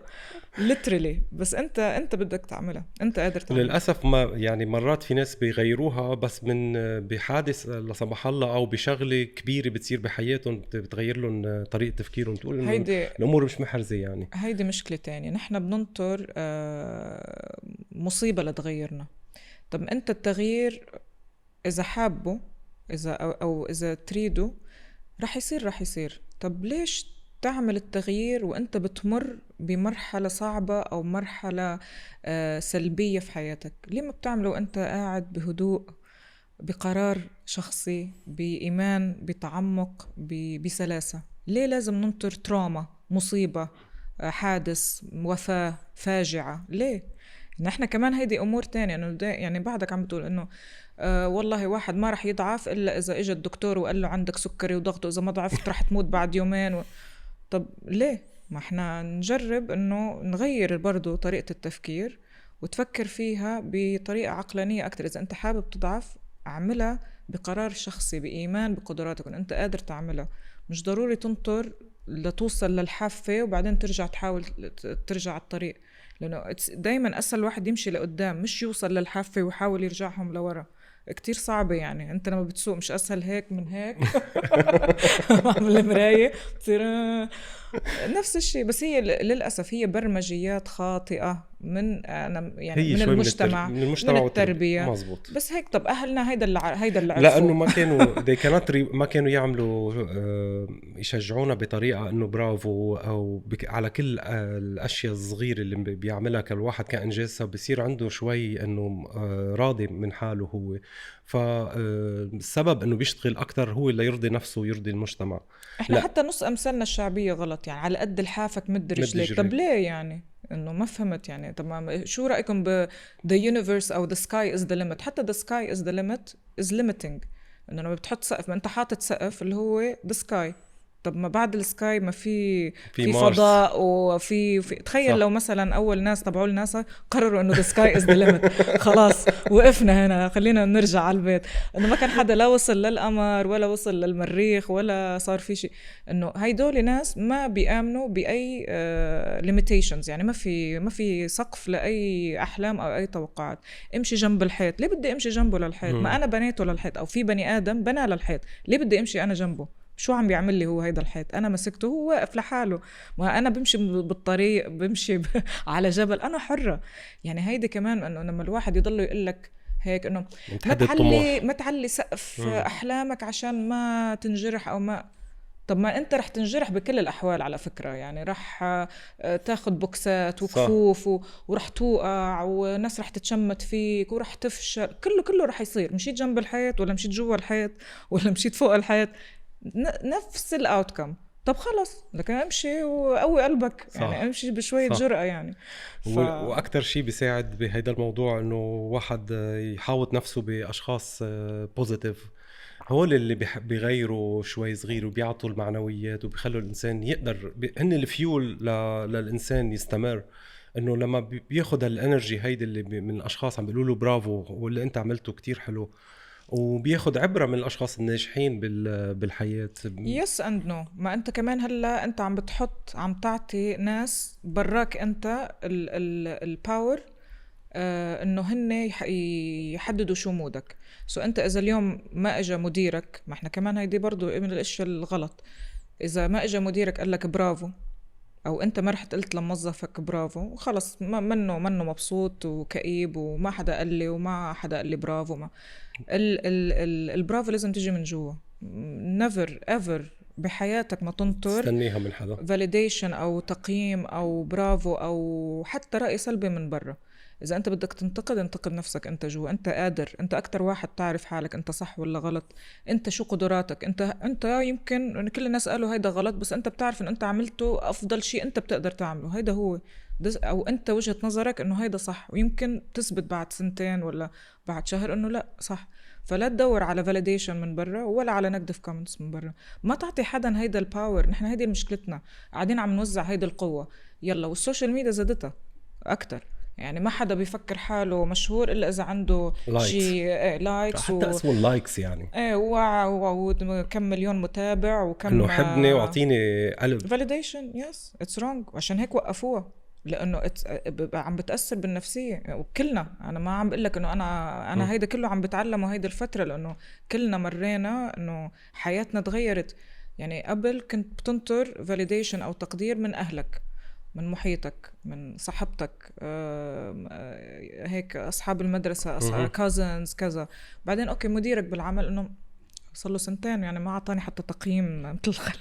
literally. بس أنت بدك تعملها، أنت قادر تعملها. للأسف ما يعني مرات في ناس بيغيروها بس من بحادث لا سمح الله أو بشغلة كبيرة بتصير بحياتهم بتغير لهم طريقة تفكيرهم، تقول إنه الأمور مش محرزة. يعني هيدي مشكلة تانية، نحن بننطر مصيبة لتغيرنا. طب أنت التغيير إذا حابه، أو إذا تريده رح يصير. طب ليش تعمل التغيير وأنت بتمر بمرحلة صعبة أو مرحلة سلبية في حياتك؟ ليه ما بتعمله وأنت قاعد بهدوء، بقرار شخصي، بإيمان، بتعمق، بسلاسة؟ ليه لازم ننطر تراما، مصيبة، حادث، وفاة، فاجعة؟ ليه؟ نحن كمان هيدي أمور تانية. إنه يعني بعدك عم بتقول إنه والله واحد ما رح يضعف إلا إذا إجا الدكتور وقال له عندك سكري وضغط، وإذا ما ضعفت رح تموت بعد يومين. طب ليه؟ ما إحنا نجرب إنه نغير برضو طريقة التفكير وتفكر فيها بطريقة عقلانية أكتر. إذا أنت حابب تضعف اعملها بقرار شخصي، بإيمان بقدراتك وإن أنت قادر تعملها. مش ضروري تنطر لتوصل للحافة وبعدين ترجع تحاول ترجع على الطريق، لأنه دايما أسهل واحد يمشي لقدام مش يوصل للحافة ويحاول يرجعهم لورا. كتير صعبة. يعني أنت لما بتسوق مش أسهل هيك من هيك عمل المراية تصير نفس الشيء. بس هي للأسف هي برمجيات خاطئة من يعني من المجتمع، من التربية. مزبوط. بس هيك طب أهلنا هيدا اللي لأنه ما كانوا ما كانوا يعملوا يشجعونا بطريقة إنه برافو أو على كل الأشياء الصغيرة اللي بيعملها كل واحد كإنجازها بصير عنده شوي إنه راضي من حاله هو. فالسبب إنه بيشتغل أكتر هو اللي يرضي نفسه ويرضي المجتمع. إحنا حتى نص أمثالنا الشعبية غلط. يعني على قد الحافك مد رجليك. طب ليه يعني؟ إنه ما فهمت. يعني طب شو رأيكم the universe أو the sky is the limit؟ حتى the sky is the limit is limiting. إنه لما بتحط سقف، ما أنت حاطط سقف اللي هو the sky. طب ما بعد السكاي ما في فضاء وفي تخيل صح. لو مثلا اول ناس تبعوا الناسا قرروا انه the sky is the limit خلاص وقفنا هنا، خلينا نرجع على البيت. انه ما كان حدا لا وصل للقمر ولا وصل للمريخ ولا صار في شيء. انه هيدول ناس ما بيآمنوا باي limitations. يعني ما في سقف لاي احلام او اي توقعات. امشي جنب الحيط، ليه بدي امشي جنبه للحيط؟ ما انا بنيته للحيط، او في بني ادم بنى للحيط، ليه بدي امشي انا جنبه؟ شو عم بيعمل لي هو هيدا الحيط؟ أنا مسكته، هو واقف لحاله. ما أنا بمشي بالطريق، بمشي على جبل، أنا حرة. يعني هيدا كمان أنه لما الواحد يضله يقلك هيك أنه ما تعلي سقف أحلامك عشان ما تنجرح أو ما. طب ما أنت رح تنجرح بكل الأحوال على فكرة. يعني رح تاخد بوكسات وكفوف ورح توقع وناس رح تتشمت فيك ورح تفشل. كله رح يصير. مشيت جنب الحيط ولا مشيت جوا الحيط ولا مشيت فوق الحيط، نفس الأوتكم. طب خلص لكن امشي وقوي قلبك. يعني امشي بشوية جرأة. يعني وأكتر شيء بيساعد بهيدا الموضوع إنه واحد يحاوط نفسه بأشخاص بوزيتيف. هول اللي بيغيروا شوي صغير وبيعطوا المعنويات وبيخلوا الإنسان يقدر هن الفيول للإنسان يستمر. إنه لما بياخد الانرجي هيدا اللي من الأشخاص عم بيقولوا له برافو واللي أنت عملته كتير حلو، وبياخد عبرة من الأشخاص الناجحين بالحياة. يس اند نو. ما انت كمان هلا انت عم تعطي ناس براك انت الباور انه هن يحددوا شو مودك. انت اذا اليوم ما اجى مديرك، ما احنا كمان هيدي برضو من الاشياء الغلط، اذا ما اجى مديرك قال لك برافو، او انت ما رحت قلت لموظفك برافو، خلص منه مبسوط وكئيب وما حدا قال لي وما حدا قال لي برافو. ما البرافو لازم تيجي من جوا. never ever بحياتك ما تنطر تستنيها من حدا validation او تقييم او برافو او حتى رأي سلبي من برا. إذا أنت بدك انتقد نفسك أنت جوا. أنت قادر، أنت أكتر واحد تعرف حالك أنت صح ولا غلط. أنت شو قدراتك. أنت يمكن كل الناس قالوا هيدا غلط، بس أنت بتعرف إن أنت عملته أفضل شيء أنت بتقدر تعمله. هيدا هو أو أنت وجهة نظرك إنه هيدا صح، ويمكن تثبت بعد سنتين ولا بعد شهر إنه لا صح. فلا تدور على validation من برا ولا على negative comments من برا. ما تعطي حدا هيدا الباور. نحن هيدي مشكلتنا، قاعدين عم نوزع هيدا القوة يلا، والسوشيال ميديا زادتها أكتر. يعني ما حدا بيفكر حاله مشهور إلا إذا عنده شي لايكس، حتى اسمه اللايكس يعني وكم مليون متابع وكم إنه حبني وعطيني قلب. validation. yes it's wrong. عشان هيك وقفوها، لأنه عم بتأثر بالنفسية. وكلنا، أنا ما عم بقول لك إنه أنا هيدا كله عم بتعلمه هيدا الفترة، لأنه كلنا مرينا إنه حياتنا تغيرت. يعني قبل كنت بتنطر validation أو تقدير من أهلك، من محيطك، من صاحبتك، هيك أصحاب المدرسة، أصحاب cousins كذا. بعدين أوكي مديرك بالعمل إنه صار له سنتين يعني ما عطاني حتى تقييم مثل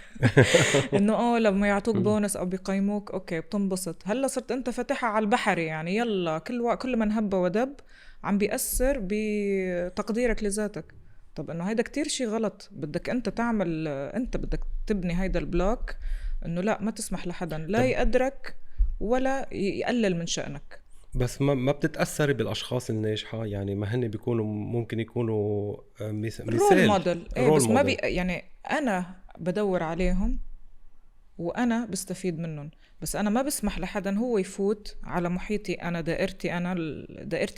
إنه لما يعطوك بونس أو بيقيموك أوكي بتنبسط. هلا صرت أنت فاتحة على البحري يعني يلا كل من هب ودب عم بيأثر بتقديرك لذاتك. طب إنه هيدا كتير شي غلط. بدك أنت تعمل، أنت بدك تبني هيدا البلوك إنه لا ما تسمح لحدا لا يقدرك ولا يقلل من شأنك. بس ما بتتأثري بالأشخاص الناجحة يعني؟ ما هن بيكونوا ممكن يكونوا مثال رول موديل. بس ما يعني أنا بدور عليهم وأنا بستفيد منهم، بس أنا ما بسمح لحدا هو يفوت على محيطي أنا، دائرتي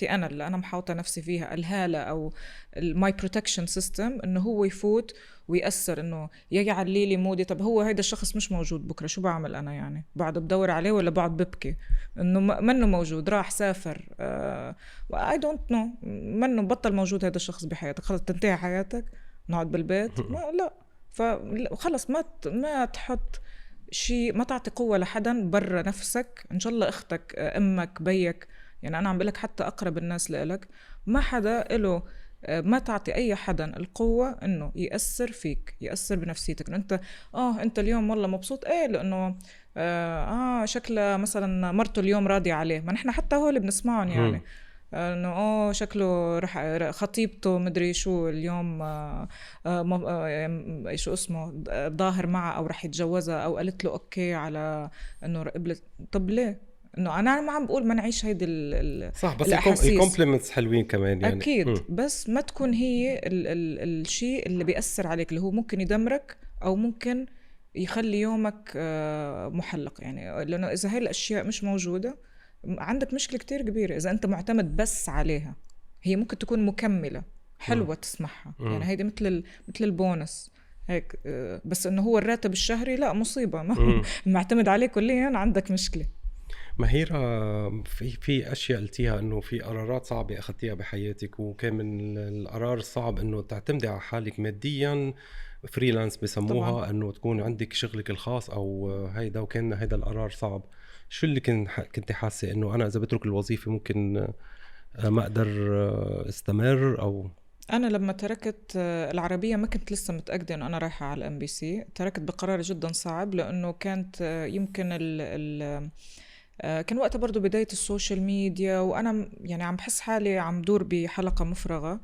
أنا اللي أنا محاوطة نفسي فيها، الهالة أو my protection system، إنه هو يفوت ويأثر إنه يعلي لي مودي. طب هو هيدا الشخص مش موجود بكرة، شو بعمل أنا يعني؟ بعد بدور عليه ولا بعد ببكي إنه منه موجود، راح سافر I don't know، منه بطل موجود هيدا الشخص بحياتك، خلص تنتهي حياتك نقعد بالبيت؟ لا. فخلص ما تحط شيء، ما تعطي قوة لحدا برا نفسك. إن شاء الله أختك، أمك، بيك. يعني أنا عم بقولك حتى أقرب الناس لإلك ما حدا إله، ما تعطي أي حدا القوة إنه يأثر فيك، يأثر بنفسيتك. إنه أنت اليوم والله مبسوط لأنه شكله مثلا مرته اليوم راضي عليه. ما نحن حتى هو اللي بنسمعهم يعني انه شكله رح خطيبته مدري شو اليوم شو اسمه ظاهر معه او رح يتجوزها او قالت له اوكي على انه قبلت. طب ليه؟ انه انا ما عم بقول ما نعيش هيدي صح، بس الكومبلمنتس حلوين كمان يعني اكيد. بس ما تكون هي الشيء اللي بيأثر عليك، اللي هو ممكن يدمرك او ممكن يخلي يومك محلق يعني. لانه اذا هاي الاشياء مش موجوده عندك مشكلة كتير كبيرة. إذا أنت معتمد بس عليها، هي ممكن تكون مكملة حلوة تسمعها يعني، هيدي مثل البونس هيك، بس إنه هو الراتب الشهري لا، مصيبة. معتمد عليه كليا عندك مشكلة. مهيرة، في أشياء قلتيها إنه في قرارات صعبة أخذتيها بحياتك، وكان من القرار الصعب إنه تعتمدي على حالك ماديا، فريلانس بسموها، إنه تكون عندك شغلك الخاص أو هيدا، وكان هيدا القرار صعب. شو اللي كنت حاسة إنه أنا إذا بترك الوظيفة ممكن ما أقدر استمر؟ أو أنا لما تركت العربية ما كنت لسه متأكدة إنه أنا رايحة على CNBC. تركت بقرار جدا صعب، لأنه كانت يمكن كان وقتها برضو بداية السوشيال ميديا، وأنا يعني عم بحس حالي عم دور بحلقة مفرغة،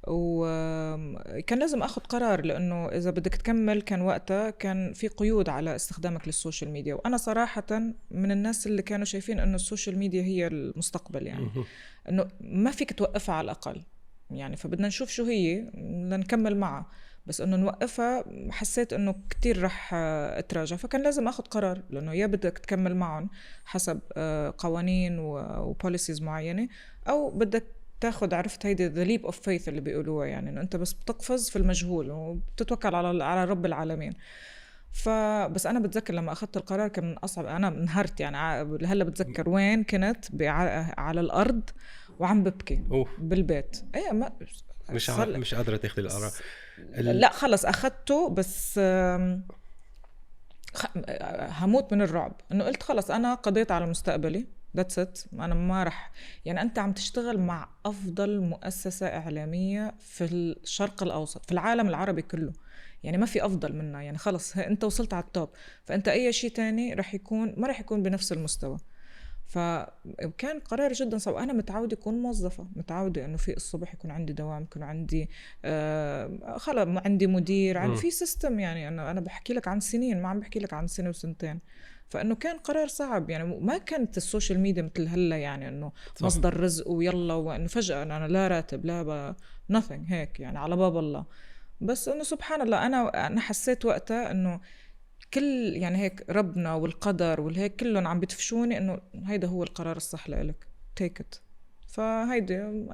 وكان لازم أخذ قرار، لأنه إذا بدك تكمل كان وقتها كان في قيود على استخدامك للسوشيال ميديا. وأنا صراحة من الناس اللي كانوا شايفين أنه السوشيال ميديا هي المستقبل، يعني أنه ما فيك توقفها على الأقل يعني، فبدنا نشوف شو هي لنكمل معها. بس أنه نوقفها حسيت أنه كتير رح أتراجع، فكان لازم أخذ قرار، لأنه يا بدك تكمل معهم حسب قوانين وبوليسيز معينة، أو بدك تاخد عرفت هيدي the leap of faith اللي بيقولوها يعني انه انت بس بتقفز في المجهول وبتتوكل على رب العالمين. فبس انا بتذكر لما اخذت القرار كان من اصعب، انا انهرت يعني هلا بتذكر وين كنت على الارض وعم ببكي بالبيت. ايه ما مش قادره تاخذي القرار. لا خلص اخذته بس هموت من الرعب انه قلت خلص انا قضيت على مستقبلي that's it. انا ما رح يعني انت عم تشتغل مع افضل مؤسسة اعلامية في الشرق الاوسط في العالم العربي كله يعني ما في افضل منها يعني خلص انت وصلت على التوب فانت اي شيء تاني ما رح يكون بنفس المستوى. فكان قرار جدا صعب. انا متعوده اكون موظفه متعوده انه في الصبح يكون عندي دوام يكون عندي خلص عندي مدير عندي في سيستم يعني انا بحكي لك عن سنين ما عم بحكي لك عن سنه وسنتين. فانه كان قرار صعب يعني ما كانت السوشيال ميديا مثل هلا يعني انه مصدر رزق ويلا وانه فجاه انا لا راتب لا nothing هيك يعني على باب الله. بس انه سبحان الله انا حسيت وقتها انه كل يعني هيك ربنا والقدر والهيك كلهم عم بتفشوني انه هيدا هو القرار الصح لإلك take it. فهيدي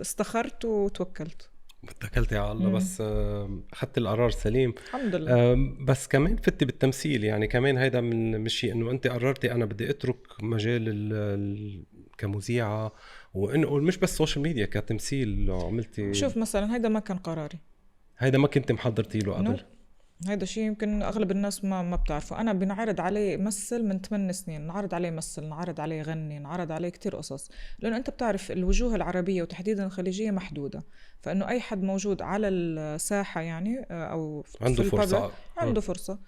استخرت وتوكلت. اتكلتي على الله بس اخذت القرار سليم الحمد لله. بس كمان فتي بالتمثيل يعني كمان هيدا من مشي انه انت قررتي انا بدي اترك مجال كمذيعة وانه مش بس سوشيال ميديا كتمثيل عملتي. شوف مثلا هيدا ما كان قراري. هيدا ما كنت محضرتي له قبل. هيدا شيء يمكن أغلب الناس ما بتعرفه. أنا بنعرض عليه مثل من 8 سنين نعرض عليه مثل نعرض عليه غني نعرض عليه كتير قصص لأنه أنت بتعرف الوجوه العربية وتحديدا الخليجية محدودة فإنه أي حد موجود على الساحة يعني أو عنده فرصة عنده فرصة.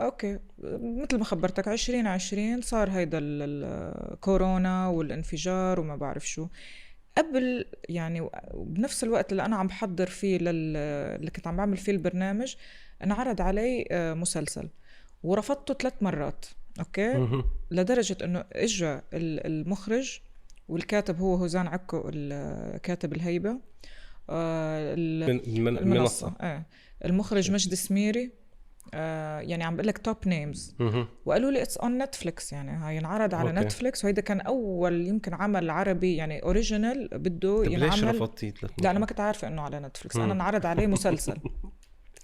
أوكي مثل ما خبرتك 2020 صار هيدا الكورونا والانفجار وما بعرف شو قبل يعني بنفس الوقت اللي أنا عم بحضر فيه اللي كنت عم بعمل فيه البرنامج أنا عرض علي مسلسل ورفضته 3 مرات. أوكي لدرجة أنه إجا المخرج والكاتب هو هوزان عكو الكاتب الهيبة المنصة المخرج مجد سميري يعني عم بقلك توب نيمز وقالوا لي اتس اون نتفليكس يعني هاي ينعرض على نتفليكس وهيدا كان اول يمكن عمل عربي يعني اوريجينال بده ينعمل. لا انا ما كنت عارفه انه على نتفليكس انا انعرض عليه مسلسل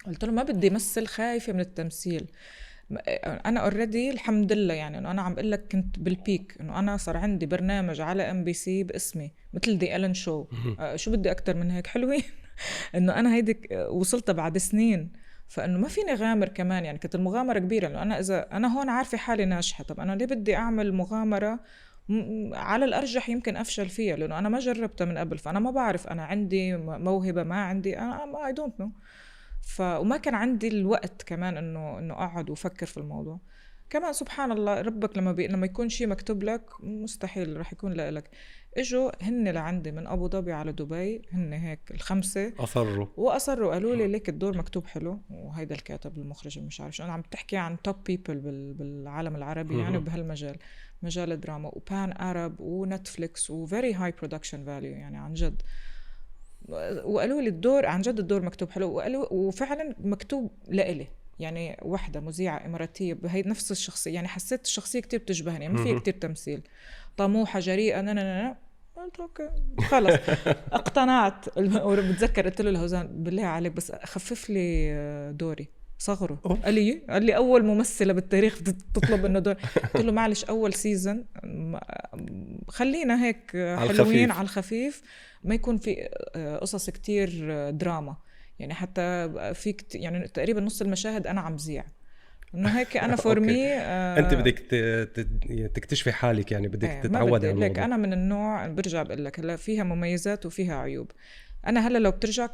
قلت له ما بدي مثل خايفه من التمثيل. انا اوريدي الحمد لله يعني انه انا عم بقول لك كنت بالبيك انه انا صار عندي برنامج على MBC باسمي مثل دي ألين شو شو بدي اكتر من هيك حلوين انه انا هيدي وصلت بعد سنين فانه ما فيني غامر كمان يعني كانت المغامره كبيره لانه انا اذا انا هون عارفه حالي ناجحه طب انا ليه بدي اعمل مغامره على الارجح يمكن افشل فيها لانه انا ما جربتها من قبل فانا ما بعرف انا عندي موهبه ما عندي انا اي دونت نو. وما كان عندي الوقت كمان انه اقعد وافكر في الموضوع. كمان سبحان الله ربك لما يكون شيء مكتوب لك مستحيل رح يكون لك. اجوا هن لعندي من ابو ظبي على دبي هن هيك الخمسه واصروا قالوا لي ليك الدور مكتوب حلو وهيدا الكاتب المخرج مش عارف شو انا عم تحكي عن توب بيبل بالعالم العربي يعني بهالمجال مجال الدراما وبان ارب ونتفليكس وفيري هاي برودكشن فاليو يعني عن جد. وقالوا لي الدور عن جد الدور مكتوب حلو وفعلا مكتوب لإلي يعني واحدة مذيعة إماراتية بهي نفس الشخصية يعني حسيت الشخصية كتير بتشبهني ما فيها كتير تمثيل طموحة جريئة قلت اوكي خلص اقتنعت. بتذكر قلت له لهوزان بالله عليك بس خفف لي دوري صغره قال لي اول ممثله بالتاريخ تطلب انه دور قلت له معلش اول سيزن خلينا هيك حلوين على الخفيف ما يكون في قصص كتير دراما يعني حتى في يعني تقريبا نص المشاهد انا عم زيع انه هيك انا فورمي انت بدك تكتشفي حالك يعني بدك تتعودي على الموضوع. انا من النوع برجع بقول لك هلا فيها مميزات وفيها عيوب. انا هلا لو بترجع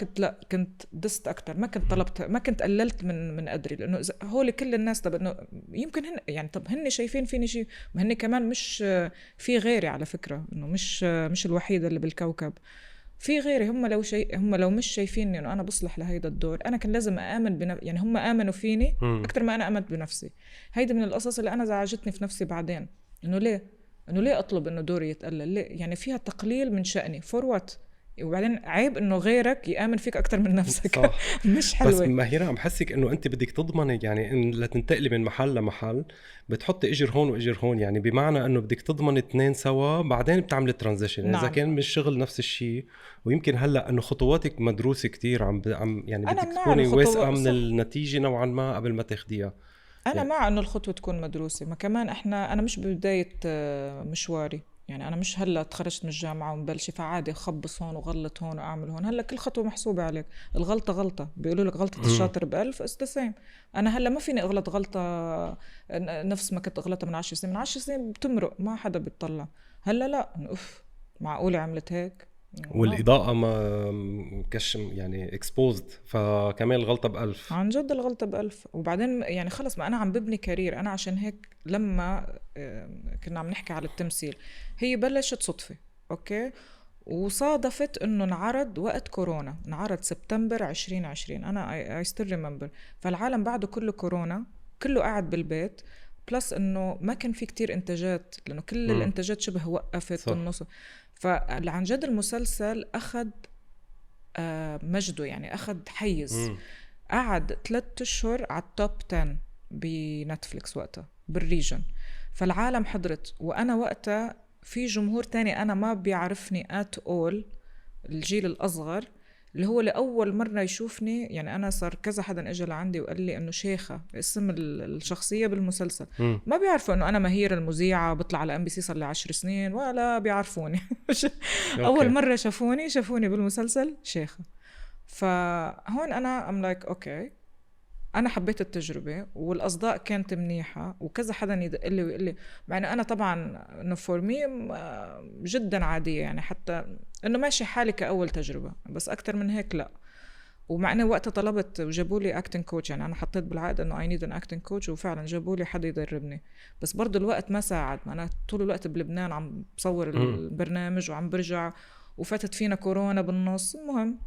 كنت دست اكتر ما كنت طلبت ما كنت قللت من قدري لانه هول كل الناس طب انه يمكن هن يعني طب هن شايفين فيني شيء ما هن كمان مش في غيري على فكره انه مش الوحيده اللي بالكوكب في غيري هم لو مش شايفيني انه انا بصلح لهيدا الدور انا كان لازم اامن يعني هم امنوا فيني اكتر ما انا امنت بنفسي. هيدا من القصص اللي انا زعجتني في نفسي بعدين انه ليه اطلب انه دوري يتقلل ليه يعني فيها تقليل من شأني فور وات وبعدين عيب انه غيرك يآمن فيك اكتر من نفسك. صح. مش حلوة. بس مهيرة عم بحسك انه انت بدك تضمني يعني ان لتنتقلي من محل لمحل بتحطي اجر هون واجر هون، يعني بمعنى انه بدك تضمني اثنين سوا بعدين بتعملي ترانزيشن. نعم. اذا كان من الشغل نفس الشيء، ويمكن هلا انه خطواتك مدروسة كتير عم يعني بدك تكوني واثقة من النتيجة نوعا ما قبل ما تاخديها. انا يعني مع انه الخطوة تكون مدروسة. ما كمان انا مش ببداية مشواري، يعني أنا مش هلأ تخرجت من الجامعة ومبلشة فعادي أخبص هون وغلط هون وأعمل هون. هلأ كل خطوة محسوبة عليك. الغلطة غلطة، بيقولوا لك غلطة الشاطر ب1000 it's the same. أنا هلأ ما فيني أغلط غلطة نفس ما كنت أغلطها من 10 سنين. من 10 سنين بتمرق ما حدا بيطلع. هلأ لا، معقولة عملت هيك؟ والإضاءة ما كش يعني exposed، فكمان الغلطة ب1000. عن جد الغلطة ب1000. وبعدين يعني خلص، ما أنا عم ببني كارير. أنا عشان هيك لما كنا عم نحكي على التمثيل، هي بلشت صدفة أوكي، وصادفت إنه انعرض وقت كورونا، انعرض سبتمبر 2020. أنا I still remember. فالعالم بعده كله كورونا، كله قاعد بالبيت، بلس إنه ما كان في كتير إنتاجات لأنه كل الإنتاجات شبه وقفت النص. فعن جد المسلسل أخذ مجده، يعني أخذ حيز. قعد 3 أشهر على التوب 10 بنتفليكس وقتها بالريجن. فالعالم حضرت، وأنا وقتها في جمهور تاني أنا ما بيعرفني at all، الجيل الأصغر اللي هو لأول مرة يشوفني. يعني أنا صار كذا حدا إجا لعندي وقال لي إنه شيخة اسم الشخصية بالمسلسل. ما بيعرفوا إنه أنا مهيرة المذيعة بطلع على MBC صار لي 10 سنين، ولا بيعرفوني. أول مرة شافوني بالمسلسل شيخة. فهون أنا I'm like أوكي، أنا حبيت التجربة والأصداء كانت منيحة، وكذا حدا يدق لي ويقول لي، مع إنه أنا طبعا إنه فور مي جدا عادية، يعني حتى إنه ماشي حالي كأول تجربة، بس أكتر من هيك لا. ومع إنه وقتها طلبت وجابوا لي acting coach، يعني أنا حطيت بالعقد إنه I need an acting coach، وفعلا جابوا لي حدا يدربني. بس برضو الوقت ما ساعد، ما أنا طول الوقت بلبنان عم بصور البرنامج وعم برجع، وفاتت فينا كورونا بالنص. المهم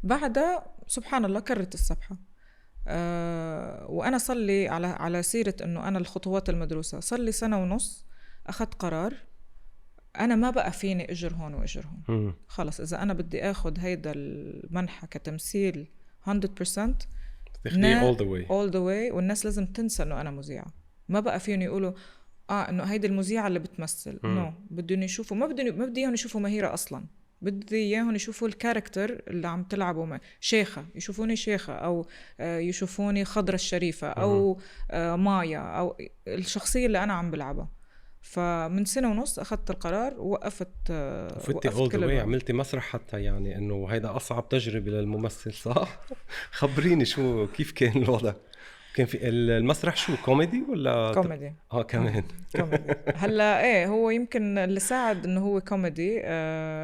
بعدها سبحان الله كررت السبحة. وأنا صلي على سيرة إنه أنا الخطوات المدروسة، صلي 1.5 سنة أخذت قرار أنا ما بقى فيني أجر هون وأجر هون. خلص إذا أنا بدي أخذ هيدا المنحة كتمثيل 100% all the way، والناس لازم تنسى إنه أنا مذيعة. ما بقى فيني يقولوا إنه هيدا المذيعة اللي بتمثل. بدهم يشوفوا، ما بدي إياهم يشوفوا مهيرة أصلاً. بدي إياهم يشوفوا الكاركتر اللي عم تلعبه شيخة، يشوفوني شيخة، أو يشوفوني خضرة الشريفة، أو مايا، أو الشخصية اللي أنا عم بلعبها. فمن 1.5 سنة أخذت القرار ووقفت. وفتي all the way، عملتي مسرح حتى، يعني إنه هيدا أصعب تجربة للممثل صح؟ خبريني كيف كان الوضع؟ كان في المسرح شو كوميدي ولا كوميدي؟ كمان كوميدي. هلا هو يمكن اللي ساعد انه هو كوميدي،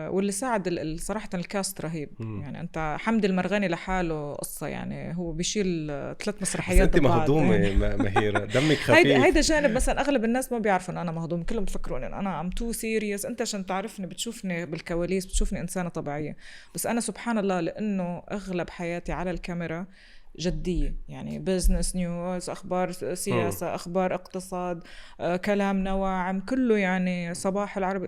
واللي ساعد صراحه الكاست رهيب. يعني انت حمدي المرغني لحاله قصه، يعني هو بيشيل 3 مسرحيات. انت مهضومه مهيرة، دمك خفيف. هيدا جانب مثلا اغلب الناس ما بيعرفوا ان انا مهضوم، كلهم بفكرون ان انا ام تو سيريس. انت عشان تعرفني بتشوفني بالكواليس بتشوفني انسانه طبيعيه، بس انا سبحان الله لانه اغلب حياتي على الكاميرا جدية، يعني بيزنس نيوز، أخبار سياسة، أخبار اقتصاد، كلامنا واعم، كله يعني صباح العربي،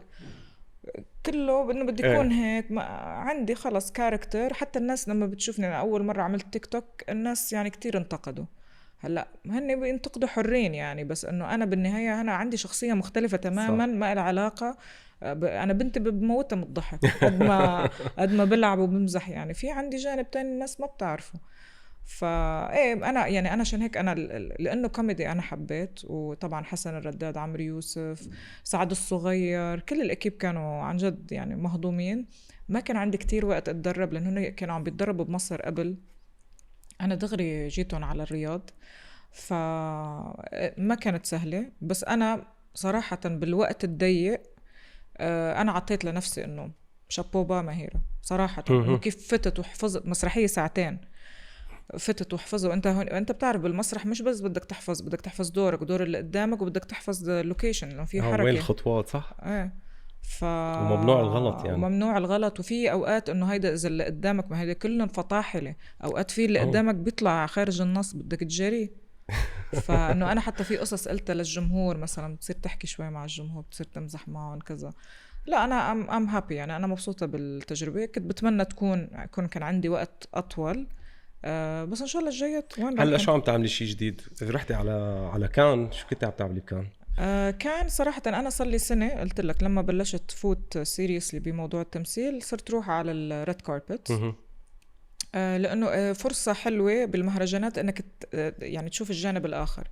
كله إنه بدي يكون هيك. عندي خلص كاركتر. حتى الناس لما بتشوفني، أنا أول مرة عملت تيك توك الناس يعني كتير انتقدوا. هلأ هني بينتقدوا حرين يعني، بس إنه أنا بالنهاية أنا عندي شخصية مختلفة تماما، ما لها علاقة. أنا بنتي بموتها من الضحك قد ما بلعب وبمزح، يعني في عندي جانب تاني الناس ما بتعرفه. انا يعني انا عشان هيك انا لانه كوميدي انا حبيت. وطبعا حسن الرداد، عمرو يوسف، سعد الصغير، كل الاكيب كانوا عن جد يعني مهضومين. ما كان عندي كتير وقت اتدرب لانه كانوا عم بيتدربوا بمصر قبل. انا دغري جيتهم على الرياض، فما كانت سهله. بس انا صراحه بالوقت الضيق انا عطيت لنفسي انه شابوبا مهيرة صراحه. انه كيف فتت وحفظت مسرحيه 2 ساعات، فتت وحفظه. انت بتعرف بالمسرح مش بس بدك تحفظ دورك ودور اللي قدامك، وبدك تحفظ اللوكيشن لانه في حركه وين الخطوات صح. وممنوع الغلط يعني. وممنوع الغلط. وفي اوقات انه هيدا اذا اللي قدامك، ما هيدا كلهم فطاحله. اوقات في اللي قدامك بيطلع خارج النص بدك تجري. فانه انا حتى في قصص قلتها للجمهور، مثلا بتصير تحكي شوي مع الجمهور، بتصير تمزح معهم كذا. لا أنا I'm happy يعني أنا مبسوطة بالتجربة. كنت بتمنى كان عندي وقت أطول بس إن شاء الله الجاية وين هلا شو عم تعملي شيء جديد؟ رحتي على كان، شو كنت عم تعملي بكان؟ كان صراحة أنا صار لي سنة قلت لك لما بلشت فوت سيريسلي بموضوع التمثيل صرت روح على الريد كاربت لأنه فرصة حلوة بالمهرجانات أنك يعني تشوف الجانب الآخر.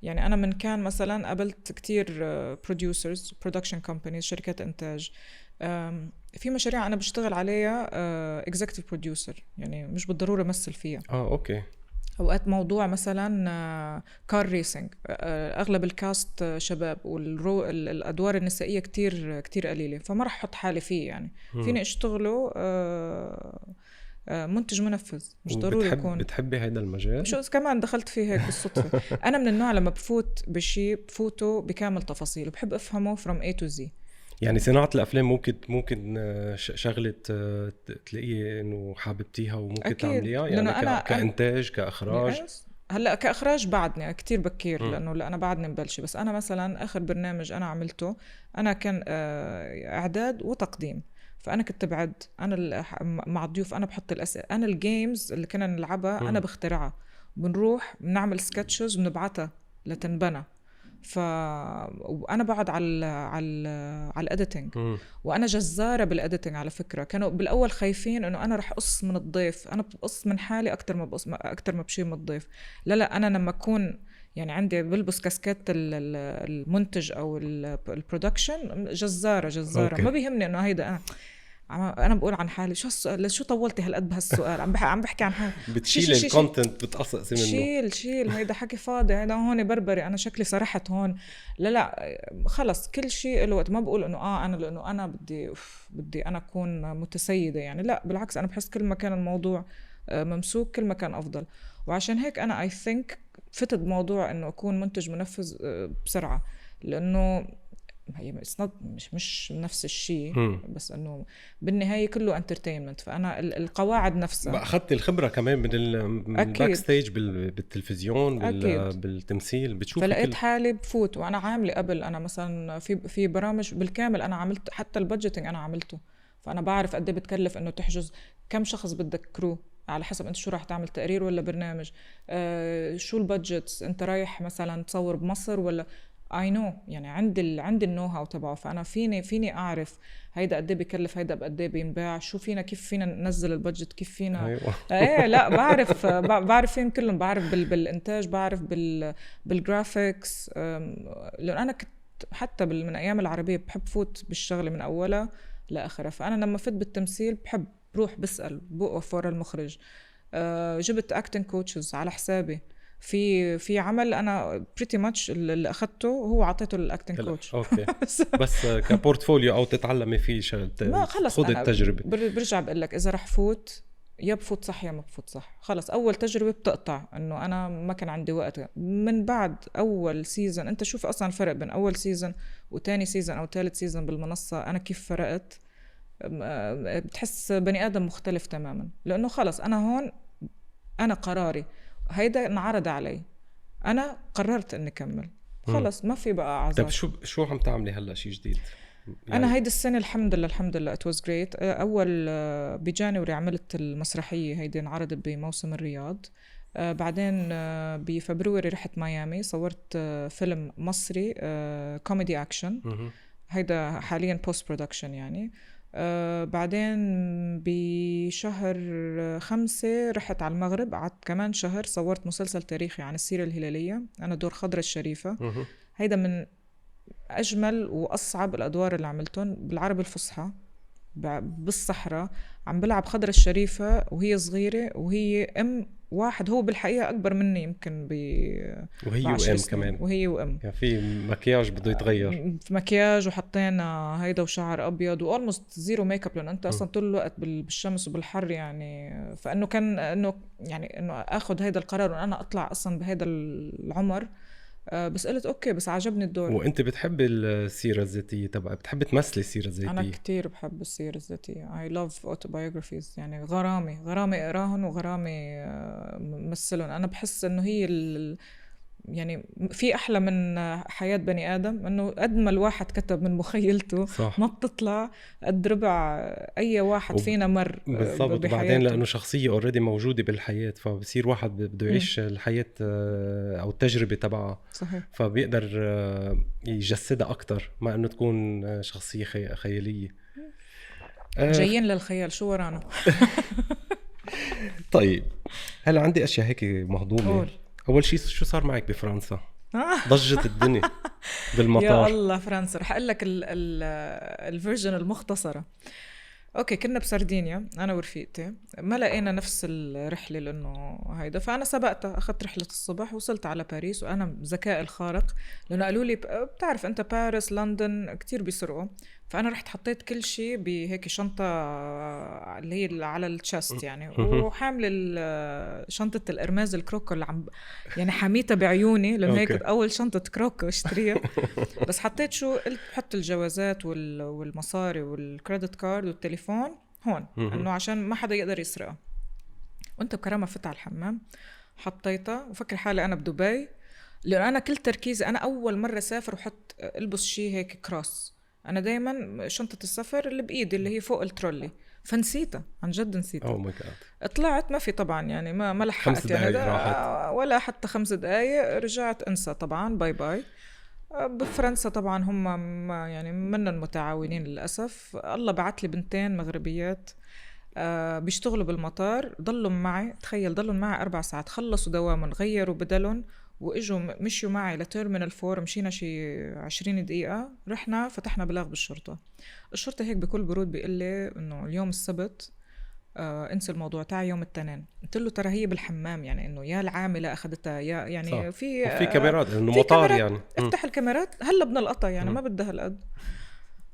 يعني أنا من كان مثلا قابلت كتير producers production companies شركات إنتاج في مشاريع أنا بشتغل عليها executive producer يعني مش بالضرورة مثل فيها. أوكي. أوقات موضوع مثلا كار ريسنج أغلب الكاست شباب والأدوار النسائية كتير قليلة فما رح أحط حالي فيه يعني فيني أشتغله منتج منفذ مش ضروري يكون. بتحبي هيدا المجال؟ شو كمان دخلت فيه هيك بالصدفة. أنا من النوع لما بفوت بشي بفوته بكامل تفاصيله بحب أفهمه from A to Z. يعني صناعة الأفلام ممكن شغلة تلاقيه إنه حاببتيها وممكن تعمليها يعني كإنتاج كإخراج. هلا كإخراج بعدني كتير بكير لأنه أنا بعدني مبلشة. بس أنا مثلا آخر برنامج أنا عملته أنا كان إعداد وتقديم. فأنا كنت بعد أنا مع الضيوف أنا بحط الأسئلة أنا الجيمز اللي كنا نلعبها أنا بخترعها. بنروح بنعمل سكتشز ونبعتها لتنبنى. وأنا بقعد على الاديتنج وأنا جزارة بالاديتنج على فكرة. كانوا بالأول خايفين إنه أنا رح أقص من الضيف. أنا بقص من حالي أكتر ما بشيل من الضيف. لا أنا لما أكون يعني عندي بلبس كاسكات المنتج أو البرودكشن جزارة ما بيهمني إنه هيدا أنا بقول عن حالي شو السؤال شو طولتي هالقد بهالسؤال عم بحكي عن حالي بتشيل الكونتنت بتقصقسي منه شيل هيدا حكي فاضي هيدا هون بربري أنا شكلي صرحت هون. لا خلص كل شيء له وقت. ما بقول إنه أنا لأنه أنا بدي أنا أكون متسيدة يعني لا بالعكس أنا بحس كل ما كان الموضوع ممسوك كل ما كان أفضل. وعشان هيك أنا I think فتت موضوع إنه أكون منتج منفذ بسرعة لأنه هي مش نفس الشيء بس انه بالنهايه كله انترتينمنت. فانا القواعد نفسها اخذت الخبره كمان من الباك ستيج بالتلفزيون بالتمثيل بتشوف. فلقيت حالي بفوت وانا عامله قبل انا مثلا في برامج بالكامل انا عملت حتى البادجيتنج انا عملته. فانا بعرف قد ايه بتكلف انه تحجز كم شخص بدك كرو على حسب انت شو راح تعمل تقرير ولا برنامج شو البادجيتس انت رايح مثلا تصور بمصر ولا I know يعني عندي النو هاو تبعه. فأنا فيني أعرف هيدا قد ايه بيكلف هيدا قد ايه بينباع شو فينا كيف فينا ننزل البادجت كيف فينا. أيوة. لا بعرف فين كلهم. بعرف بالإنتاج بعرف بالجرافيكس لأن أنا كنت حتى من أيام العربية بحب فوت بالشغلة من أولها لآخرها. فأنا لما فت بالتمثيل بحب بروح بسأل بوقف ورا المخرج. جبت acting coaches على حسابي في عمل انا بريتي ماتش اللي اخذته هو عطيته للاكتنج كوتش. اوكي بس كبورتفوليو او تتعلمي فيه شغله خذ التجربه. برجع بقول لك اذا رح فوت يا بفوت صح يا ما بفوت صح. خلص اول تجربه بتقطع انه انا ما كان عندي وقت. من بعد اول سيزن انت شوف اصلا الفرق بين اول سيزن وتاني سيزن او ثالث سيزن بالمنصه انا كيف فرقت. بتحس بني ادم مختلف تماما لانه خلص انا هون انا قراري هيدا انعرض علي انا قررت اني كمل خلص ما في بقى اعذار. طيب شو عم تعملي هلا شيء جديد؟ يعني أنا هيدي السنة الحمد لله it was great. أول بجانوري عملت المسرحية هيدي انعرضت بموسم الرياض. بعدين بفبروري رحت ميامي صورت فيلم مصري كوميدي أكشن. هيدا حاليا بوست برودكشن يعني. بعدين بشهر 5 رحت على المغرب قعدت كمان شهر صورت مسلسل تاريخي عن السيرة الهلالية. أنا دور خضرا الشريفة. هيدا من أجمل وأصعب الأدوار اللي عملتهم بالعربي الفصحى بالصحراء. عم بلعب خضرا الشريفة وهي صغيرة وهي واحد هو بالحقيقة أكبر مني يمكن وهي وأم كمان وهي وأم يعني في مكياج بده يتغير في مكياج وحطينا هيدا وشعر أبيض وألموست زيرو ميك اب لأن أنت أصلا طول الوقت بالشمس وبالحر يعني. فإنه كان إنه يعني إنه أخذ هيدا القرار وأنا أطلع أصلا بهيدا العمر. بس قلت أوكي بس عجبني الدور. وأنت بتحب السيرة الذاتية تبع بتحب تمثلي السيرة الذاتية؟ أنا كتير بحب السيرة الذاتية. I love autobiographies يعني غرامي أقراهن وغرامي مثلهم. أنا بحس إنه هي يعني في أحلى من حياة بني آدم، إنه قد ما الواحد كتب من مخيلته صح. ما بتطلع قد ربع أي واحد فينا مر بالضبط. وبعدين لأنه شخصية أوريدي موجودة بالحياة، فبصير واحد بده يعيش الحياة أو التجربة تبعها، فبيقدر يجسدها أكتر ما إنه تكون شخصية خيالية. جايين للخيال، شو ورانا؟ طيب هلا عندي أشياء هيك مهضومة. أول شيء شو صار معك بفرنسا؟ ضجت الدنيا بالمطار. يا الله فرنسا، رح أقول لك الفيرجن المختصرة. اوكي، كنا بسردينيا انا ورفيقتي، ما لقينا نفس الرحله لانه هيدا، فانا سبقتها اخذت رحله الصبح، وصلت على باريس وانا بذكاء الخارق، لانه قالوا لي بتعرف انت باريس لندن كتير بيسرقوا، فانا رحت حطيت كل شيء بهيك شنطه اللي هي على التشست يعني، وحامل شنطه الارماز الكروكو اللي عم يعني حميتها بعيوني، لانه هيك اول شنطه كروكو اشتريها. بس حطيت شو قلت بحط الجوازات والمصاري والكريدت كارد والتليفون هون، انه عشان ما حدا يقدر يسرقها. وانت بكرامه فت على الحمام حطيتها وفكر حالي انا بدبي، لانه انا كل تركيزي انا اول مره سافر وحط البس شيء هيك كروس. انا دايما شنطه السفر اللي بايدي اللي هي فوق الترولي، فنسيتها عن جد نسيتها. طلعت ما في طبعا يعني ما لحقت يعني ولا حتى 5 دقايق رجعت انسى طبعا باي باي. بفرنسا طبعا هم يعني منن متعاونين للأسف. الله بعت لي بنتين مغربيات بيشتغلوا بالمطار، ضلوا معي، تخيل ضلوا معي 4 ساعات، خلصوا دوامهم غيروا بدلهم وإجوا مشيوا معي لتيرمينال 4، مشينا شي 20 دقيقة، رحنا فتحنا بلاغ بالشرطة. الشرطة هيك بكل برود بيقول لي إنه اليوم السبت انسى الموضوع، تعال يوم الاثنين. قلت له ترى هي بالحمام، يعني انه يا العامله اخذتها يا يعني في كاميرات انه مطار يعني افتح الكاميرات هلا بنلقطها يعني ما بدها هالقد.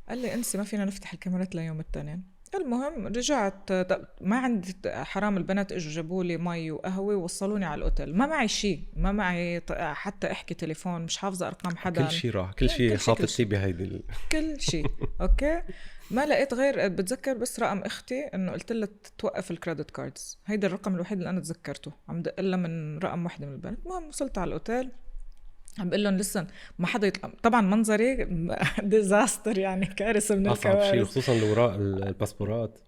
قال لي انسي ما فينا نفتح الكاميرات ليوم الاثنين. المهم رجعت، ما عندي حرام البنات اجوا جابوا لي مي وقهوه ووصلوني على الاوتيل، ما معي شيء، ما معي حتى احكي تليفون، مش حافظه ارقام حدا، كل شيء راح، كل شيء حاطط بهيدي كل شيء اوكي. ما لقيت غير بتذكر بس رقم اختي، انه قلت لها توقف الكريدت كاردز، هيدا الرقم الوحيد اللي انا تذكرته، عم دق لها من رقم واحده من البنات. المهم وصلت على الاوتيل، عم بقول لهم لسن ما حدا يطلع، طبعا منظري ديزاستر يعني كارثه من الكوارث. اصعب شيء خصوصا الوراء الباسبورات،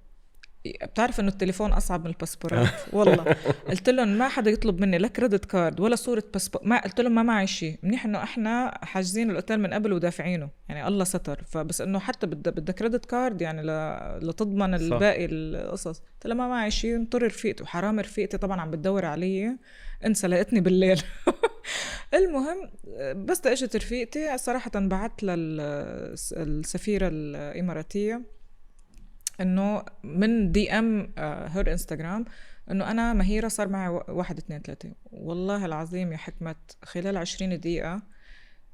بتعرف انه التليفون اصعب من الباسبورات والله. قلت لهم ما حدا يطلب مني لا كريدت كارد ولا صوره باسبور، ما قلت لهم ما معي شيء، منيح انه احنا حاجزين الاوتيل من قبل ودافعينه يعني الله ستر، فبس انه حتى بدك كريدت كارد يعني لتضمن الباقي القصص. قلت لهم ما معي شيء، انطر رفيقتي، وحرام رفيقتي طبعا عم بتدور علي، انسى لقيتني بالليل. المهم بس اجت رفيقتي صراحه بعت للسفيره الاماراتيه انه من دي ام هير انستغرام انه انا مهيرة صار معي 1 2 3. والله العظيم يا حكمت خلال 20 دقيقة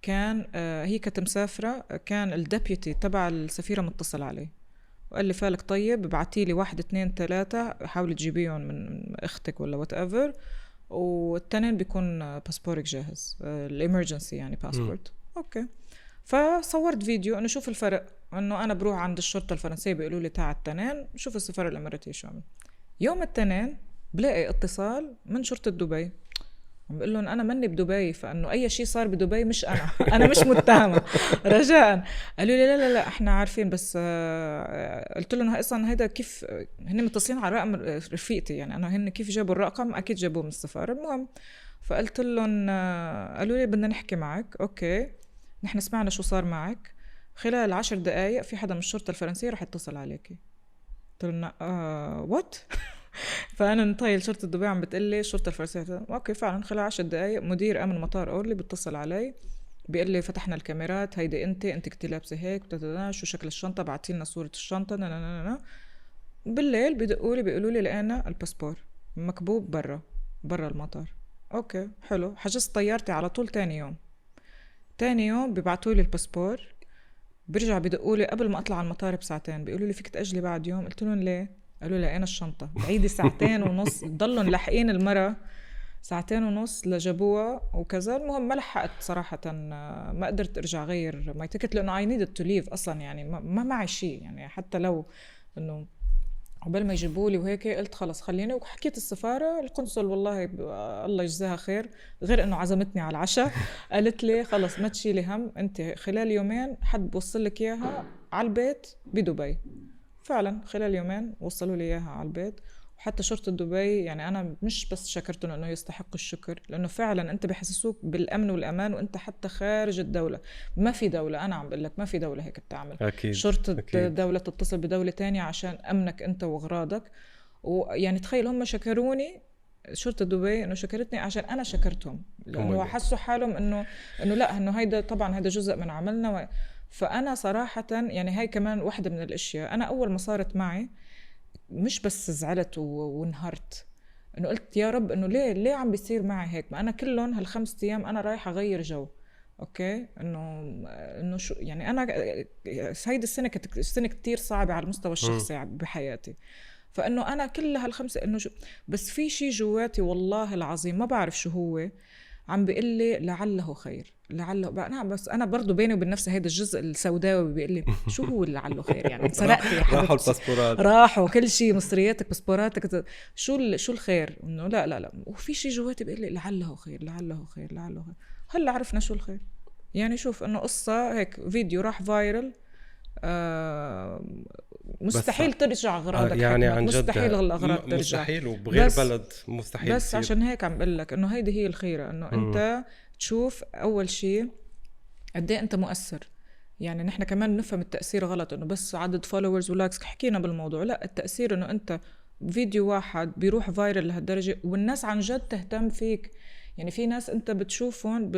كان هي كانت مسافرة، كان الدبيوتي تبع السفيرة متصل عليه وقال لي فالك طيب ابعتي لي 1 2 3 حاولي تجيبيهم من اختك ولا whatever، والتنين بيكون باسبورك جاهز، الامرجنسي يعني باسبورت. اوكي، فصورت فيديو انه شوف الفرق، انه انا بروح عند الشرطه الفرنسيه بيقولوا لي تعال التنين، شوف السفاره الاماراتيه شو عمل. يوم التنين بلاقي اتصال من شرطه دبي، عم بقول لهم انا مني بدبي، فانه اي شيء صار بدبي مش انا مش متهمه رجاء. قالوا لي لا احنا عارفين، بس قلت لهم اصلا هيدا كيف هن متصلين على رقم رفيقتي، يعني انا هن كيف جابوا الرقم، اكيد جابوه من السفاره. المهم فقلت لهم قالوا لي بدنا نحكي معك. اوكي، نحن سمعنا شو صار معك، خلال 10 دقايق في حدا من الشرطة الفرنسية رح يتصل عليكي. قلت لنا وات؟ فأنا نطيل شرطة دبي عم بتقلي الشرطة الفرنسية. أوكي فعلا خلال 10 دقايق مدير أمن مطار أورلي بيتصل علي بيقول لي فتحنا الكاميرات، هيدي انت كنتي لابسة هيك، شو شكل الشنطة، بعتي لنا صورة الشنطة. بالليل بيدقوا لي بيقولوا لي لقينا الباسبور مكبوب برا المطار. اوكي حلو، حجزت طيارتي على طول. تاني يوم بيبعتوا لي الباسبور، بيرجع بيدقوا لي قبل ما اطلع على المطار بساعتين بيقولوا لي فيك تأجلي بعد يوم. قلت لهم ليه؟ قالوا لي لقينا الشنطه. بعيدي 2.5 ساعة ضلوا لاحقين المره 2.5 ساعة لجابوها وكذا. المهم ما لحقت صراحه، ما قدرت ارجع غير ماي تيكت لانه I needed to leave اصلا، يعني ما معي شيء يعني، حتى لو انه قبل ما يجيبوا لي وهيك قلت خلص خليني، وحكيت السفارة القنصل والله الله يجزاها خير، غير انه عزمتني على العشاء قالت لي خلص ما تشيلي هم، انت خلال يومين حد بوصل لك اياها على البيت بدبي. فعلا خلال يومين وصلوا لي اياها على البيت. وحتى شرطة دبي يعني انا مش بس شكرتهم انه يستحق الشكر، لانه فعلا انت بحسسوك بالامن والامان وانت حتى خارج الدولة. ما في دولة، انا عم بقول لك ما في دولة هيك بتعمل. أكيد. شرطة أكيد. دولة تتصل بدولة تانية عشان امنك انت واغراضك. ويعني تخيل هم شكروني، شرطة دبي انه شكرتني عشان انا شكرتهم، لانه حسوا حالهم انه لا انه هيدا طبعا هيدا جزء من عملنا. فانا صراحة يعني هاي كمان واحدة من الاشياء. انا اول ما صارت معي مش بس زعلت وانهرت، انه قلت يا رب انه ليه عم بيصير معي هيك؟ ما انا كلهم هال5 ايام انا رايحة اغير جو. اوكي انه شو يعني، انا هيدي السنة كانت سنة كتير صعبة على المستوى الشخصي بحياتي. فانه انا كل هال5 انه بس في شيء جواتي والله العظيم ما بعرف شو هو، عم بيقول لي لعله خير، لعله بقى. بس انا برضو بيني وبين نفسي هيدا الجزء السوداوي بيقول لي شو هو اللي لعله خير يعني؟ سرقتي يا حبيبتي، راحوا الباسبورات، راحوا كل شيء، مصرياتك باسبوراتك، شو الخير؟ انه لا وفي شيء جواتي بيقول لي لعله خير لعله خير لعله خير. هلا عرفنا شو الخير يعني. شوف انه قصة هيك فيديو راح فايرل، مستحيل ترجع أغراضك يعني حكمت، عن جد مستحيل الأغراض ترجع، مستحيل، وبغير بلد مستحيل بس تصير. عشان هيك عم بقول لك إنه هيدي هي الخيرة، إنه أنت تشوف أول شيء قد إيه أنت مؤثر. يعني نحن كمان نفهم التأثير غلط، إنه بس عدد فولورز ولايكس، حكينا بالموضوع. لا، التأثير إنه أنت فيديو واحد بيروح فايرل لهالدرجة والناس عن جد تهتم فيك. يعني في ناس أنت بتشوفهم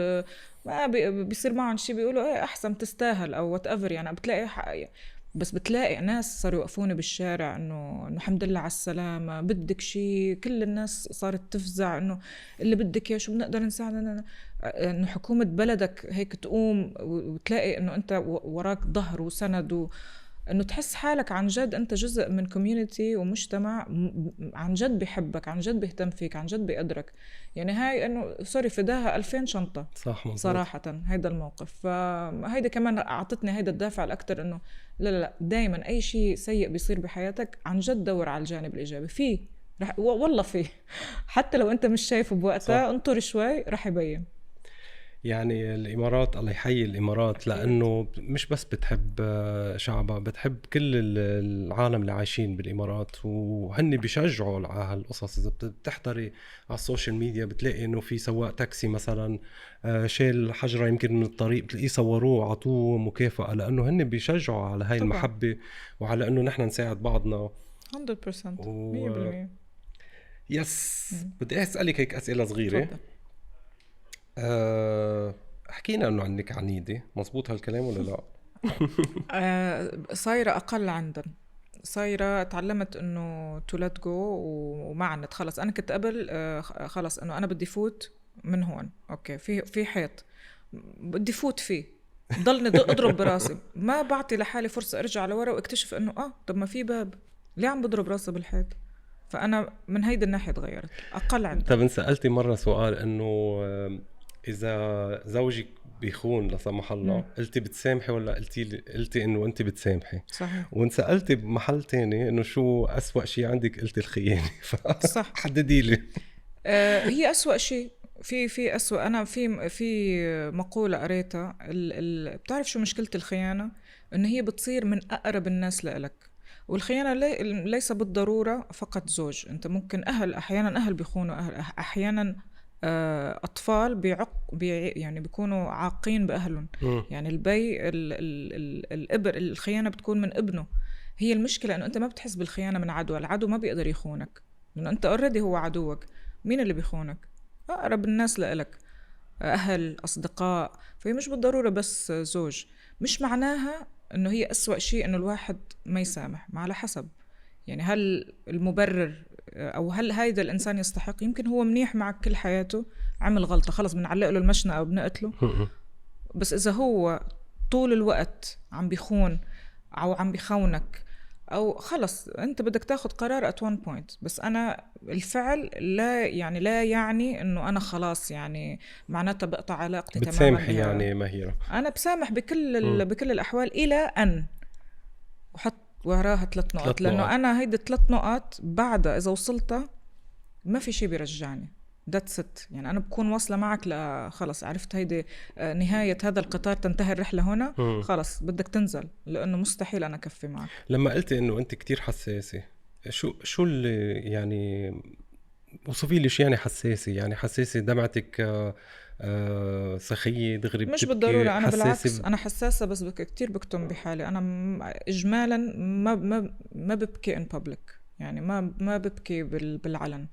ما بيصير معهم شيء بيقولوا إيه أحسن تستاهل أو whatever، يعني بتلاقي بس بتلاقي ناس صاروا يوقفوني بالشارع إنه الحمد لله على السلامة، بدك شيء، كل الناس صارت تفزع إنه اللي بدك يا شو بنقدر نساعد، إنه حكومة بلدك هيك تقوم وتلاقي إنه أنت وراك ظهر وسند، إنه تحس حالك عن جد أنت جزء من كوميونيتي ومجتمع عن جد بيحبك، عن جد بيهتم فيك، عن جد بيقدرك. يعني هاي إنه سوري فداها 2000 شنطة صح مزبوط. صراحة هيدا الموقف. فهيدا كمان أعطتني هيدا الدافع الأكتر إنه لا دايما أي شيء سيء بيصير بحياتك عن جد دور على الجانب الإيجابي فيه. والله فيه حتى لو أنت مش شايفه بوقتها، انطر شوي رح يبين. يعني الإمارات الله يحيي الإمارات، لأنه مش بس بتحب شعبها، بتحب كل العالم اللي عايشين بالإمارات، وهن بيشجعوا على هالقصص. إذا بتحضري على السوشيال ميديا بتلاقي إنه في سواق تاكسي مثلا شيل حجرة يمكن من الطريق، بتلاقيه صوروه وعطوه مكافأة، لأنه هن بيشجعوا على هاي المحبة وعلى إنه نحن نساعد بعضنا 100%. 100%. يس. بدي أسألك هيك أسئلة صغيرة. تفضل. حكينا انه عنك عنيدة، مزبوط هالكلام ولا لا؟ صايرة اقل عندن، صايرة تعلمت انه to let go وما عندت خلص. انا كنت قبل خلص انه انا بدي فوت من هون، اوكي في حيط بدي فوت فيه، ضلني اضرب براسي، ما بعطي لحالي فرصة ارجع لورا واكتشف انه طب ما في باب، ليه عم بضرب راسي بالحيط؟ فانا من هيدا الناحية تغيرت اقل عندن. طب سألتي مرة سؤال انه اذا زوجك بيخون لا سمح الله، قلتي بتسامحي ولا قلتي انه انت بتسامحي؟ صحيح. وانسألتي بمحل تاني انه شو أسوأ شيء عندك، قلتي الخيانة. صح. حددي لي. هي أسوأ شيء. في أسوأ. أنا في مقولة قريتها، بتعرف شو مشكلة الخيانة؟ إنه هي بتصير من أقرب الناس لإلك. والخيانة ليس بالضرورة فقط زوج، أنت ممكن أحيانا أهل بيخونوا أحيانا أطفال يعني بيكونوا عاقين بأهلهم. يعني الإبر الخيانة بتكون من ابنه. هي المشكلة إنه أنت ما بتحس بالخيانة من عدو، العدو ما بيقدر يخونك لأنه أنت already هو عدوك. مين اللي بيخونك؟ أقرب الناس لإلك، أهل، أصدقاء. فهي مش بالضرورة بس زوج. مش معناها إنه هي أسوأ شيء إنه الواحد ما يسامح، ما على حسب. يعني هل المبرر أو هل هيدا الإنسان يستحق؟ يمكن هو منيح معك كل حياته، عمل غلطة خلص بنعلق له المشنقة أو بنقتله. بس إذا هو طول الوقت عم بيخون أو عم بيخونك أو خلص أنت بدك تاخد قرار at one point. بس أنا الفعل لا يعني إنه أنا خلاص يعني معناتها بقطع علاقتي تماما. بتسامحي يعني مهيرة؟ أنا بسامح بكل الأحوال إلى أن وراها 3 نقط، لأنه أنا هيدي 3 نقط بعدها إذا وصلتها ما في شيء بيرجعني. that's it. يعني أنا بكون واصلة معك خلص عرفت هيدي نهاية هذا القطار، تنتهي الرحلة هنا، خلص بدك تنزل، لأنه مستحيل أنا أكفي معك. لما قلتي إنه أنت كتير حساسة، شو اللي يعني وصفي لي شو يعني حساسة؟ يعني حساسة دمعتك سخية دغري مش بالضرورة، أنا بالعكس أنا حساسة بس كتير بكتم بحالي. أنا إجمالا ما ببكي in public، يعني ما ببكي بالعلن،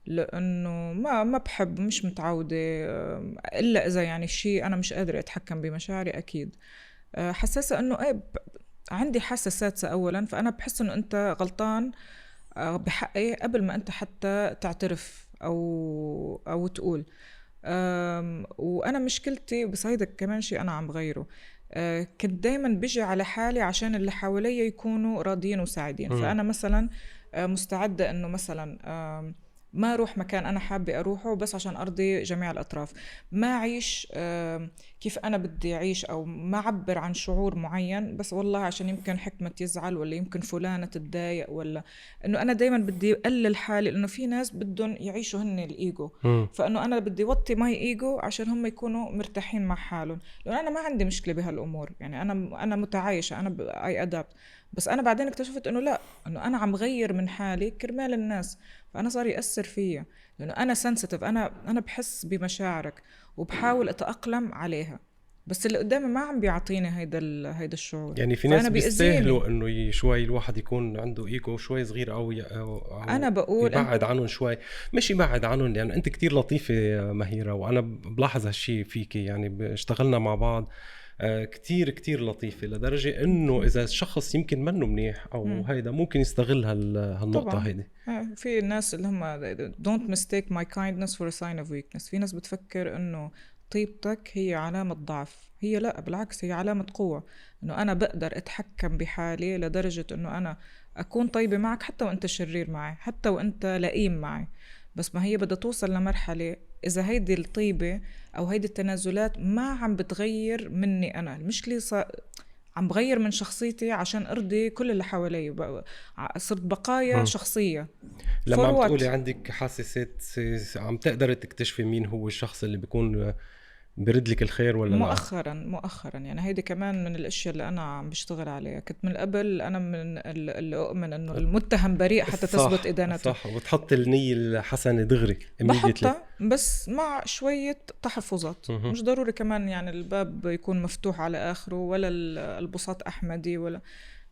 لأنه ما بحب، مش متعودة إلا إذا يعني شيء أنا مش قادرة أتحكم بمشاعري. أكيد حساسة إنه عندي حاسة سادسة أولا، فأنا بحس إنه أنت غلطان بحقي قبل ما أنت حتى تعترف أو تقول. وأنا مشكلتي بس هيدا كمان شيء أنا عم بغيره. كنت دايما بيجي على حالي عشان اللي حوالي يكونوا راضيين وسعيدين. فأنا مثلا مستعدة إنه مثلا ما أروح مكان أنا حابة أروحه بس عشان أرضي جميع الأطراف، ما أعيش كيف أنا بدي أعيش، أو ما أعبر عن شعور معين بس والله عشان يمكن حكمت يزعل ولا يمكن فلانة تتضايق، ولا إنه أنا دايما بدي أقلل حالي، لأنه في ناس بدهم يعيشوا هن الإيجو، فإنه أنا بدي وطي ماي إيجو عشان هم يكونوا مرتاحين مع حالهم. لأنه أنا ما عندي مشكلة بهالأمور، يعني أنا متعايشة، أنا أي أدابت. بس أنا بعدين اكتشفت إنه لا، إنه أنا عم غير من حالي كرمال الناس، فأنا صار يأثر فيا، لأنه أنا سنسيتيف، أنا بحس بمشاعرك وبحاول أتأقلم عليها، بس اللي قدامي ما عم بيعطيني هيدا الشعور. يعني في ناس بيستاهلوا إنه شوي الواحد يكون عنده إيجو شوي صغير أو أنا بقول يبعد عنهم شوي، مش يبعد عنهم، يعني أنت كتير لطيفة مهيرة، وأنا بلاحظ هالشي فيكي، يعني اشتغلنا مع بعض كتير كتير لطيفة، لدرجة إنه إذا الشخص يمكن منه منيح أو هيدا ممكن يستغل هالنقطة هيدي. في الناس اللي هم don't mistake my kindness for a sign of weakness. في ناس بتفكر إنه طيبتك هي علامة ضعف، هي لا، بالعكس هي علامة قوة، إنه أنا بقدر أتحكم بحالي لدرجة إنه أنا أكون طيبة معك حتى وأنت شرير معي، حتى وأنت لئيم معي. بس ما هي بدها توصل لمرحلة إذا هيدي الطيبة أو هيدي التنازلات ما عم بتغير مني أنا، المشكلة عم بغير من شخصيتي عشان أرضي كل اللي حوالي، صرت بقايا شخصية. لما عم تقولي عندك حاسسات، عم تقدر تكتشفي مين هو الشخص اللي بيكون برد لك الخير ولا مؤخرا يعني هيدي كمان من الاشياء اللي انا عم بشتغل عليها. كنت من قبل انا من اللي اؤمن انه المتهم بريء حتى تثبت ادانته، صح، وتحط النية الحسنة دغري بحطها بس مع شوية تحفظات. مش ضروري كمان يعني الباب يكون مفتوح على آخره ولا البساط أحمدي، ولا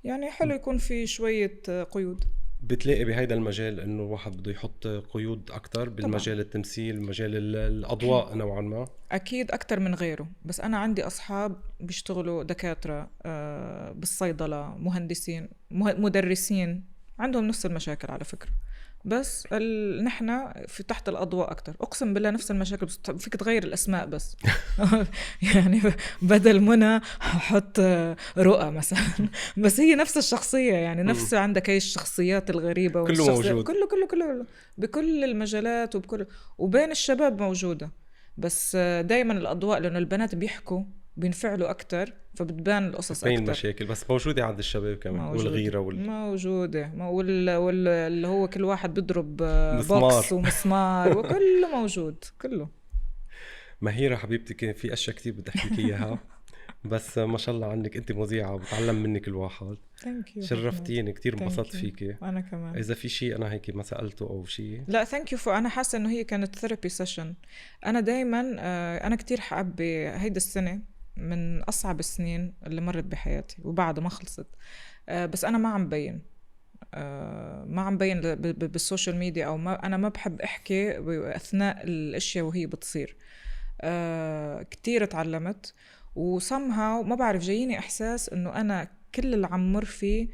يعني حلو يكون في شوية قيود. بتلاقي بهيدا المجال انه الواحد بده يحط قيود اكتر بالمجال التمثيل، مجال الاضواء نوعا ما، اكيد اكتر من غيره. بس انا عندي اصحاب بيشتغلوا دكاترة بالصيدلة، مهندسين، مدرسين، عندهم نفس المشاكل على فكرة، بس نحن في تحت الأضواء أكتر. أقسم بالله نفس المشاكل، بس فيك تغير الأسماء بس يعني بدل منى حط رؤى مثلا بس هي نفس الشخصية، يعني نفس عندك هاي الشخصيات الغريبة، كله موجود، كله بكل المجالات وبين الشباب موجودة. بس دايما الأضواء لأنه البنات بيحكوا بينفعلوا أكتر فبتبان القصص أكتر، مشاكل بس موجودة عند الشباب كمان، والغيرة موجودة واللي هو كل واحد بيضرب بوكس ومسمار وكله موجود كله. مهيرة حبيبتي، كان في أشياء كتير بدي أحكيك إياها بس ما شاء الله عنك أنت مذيعة وبتعلم منك الواحد. شرفتيني كتير، انبسطت فيكي. أنا كمان. إذا في شيء أنا هيك ما سألته أو شيء، لا ثانك يو أنا حاسة إنه هي كانت ثيرابي سيشن. أنا دايما أنا كتير حابة هيدا السنة من أصعب السنين اللي مرت بحياتي وبعد ما خلصت، بس أنا ما عم بين بالسوشيال ميديا، أو أنا ما بحب أحكي أثناء الأشياء وهي بتصير. كتير اتعلمت وسمها ما بعرف جاييني إحساس إنه أنا كل اللي عم مر فيه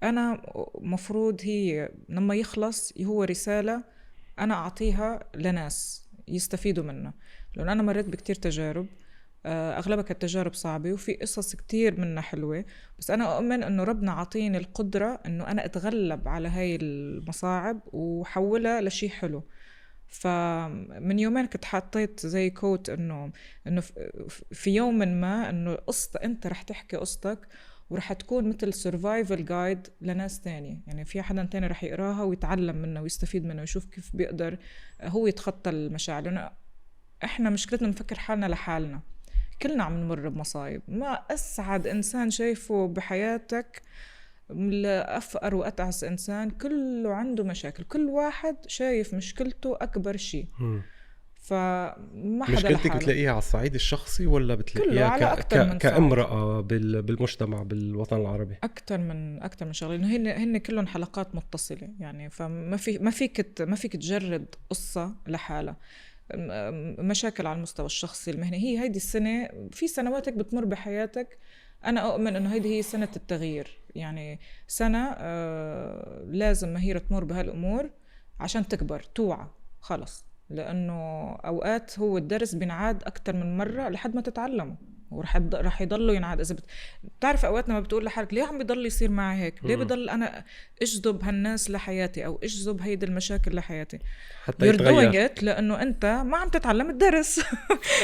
أنا مفروض هي لما يخلص هو رسالة أنا أعطيها لناس يستفيدوا منها، لأن أنا مريت بكتير تجارب، أغلبها كانت تجارب صعبة وفي قصص كتير منها حلوة، بس أنا أؤمن أنه ربنا عطيني القدرة أنه أنا أتغلب على هاي المصاعب وحولها لشي حلو. فمن يومين كنت حطيت زي كوت انه في يوم ما انه قصة انت رح تحكي قصتك ورح تكون مثل survival guide لناس تاني، يعني في حدا تاني رح يقراها ويتعلم منها ويستفيد منها ويشوف كيف بيقدر هو يتخطى المشاعر. لأنه احنا مشكلتنا نفكر حالنا لحالنا، كلنا عم نمر بمصايب. ما أسعد إنسان شايفه بحياتك لأفقر وأتعس إنسان، كله عنده مشاكل، كل واحد شايف مشكلته أكبر شيء. فما حدا مشكلتك لحاله. بتلاقيها على الصعيد الشخصي ولا بتلاقيها كامرأة بالمجتمع بالوطن العربي؟ أكتر من شغله، إنه هن كلهم حلقات متصلة يعني. ما فيك تجرد قصة لحالها. مشاكل على المستوى الشخصي المهني، هيدي السنة في سنواتك بتمر بحياتك. أنا أؤمن أنه هيدي هي سنة التغيير، يعني سنة لازم مهيرة تمر بهالأمور عشان تكبر توعى خلص. لأنه أوقات هو الدرس بينعاد أكتر من مرة لحد ما تتعلمه، ورح يضلوا ينعاد. إذا بتعرف أوقات ما بتقول لحالك ليه عم بيضل يصير معي هيك، ليه بضل أنا أجذب هالناس لحياتي أو أجذب هيدي المشاكل لحياتي، حتى يتغير. لأنه أنت ما عم تتعلم الدرس.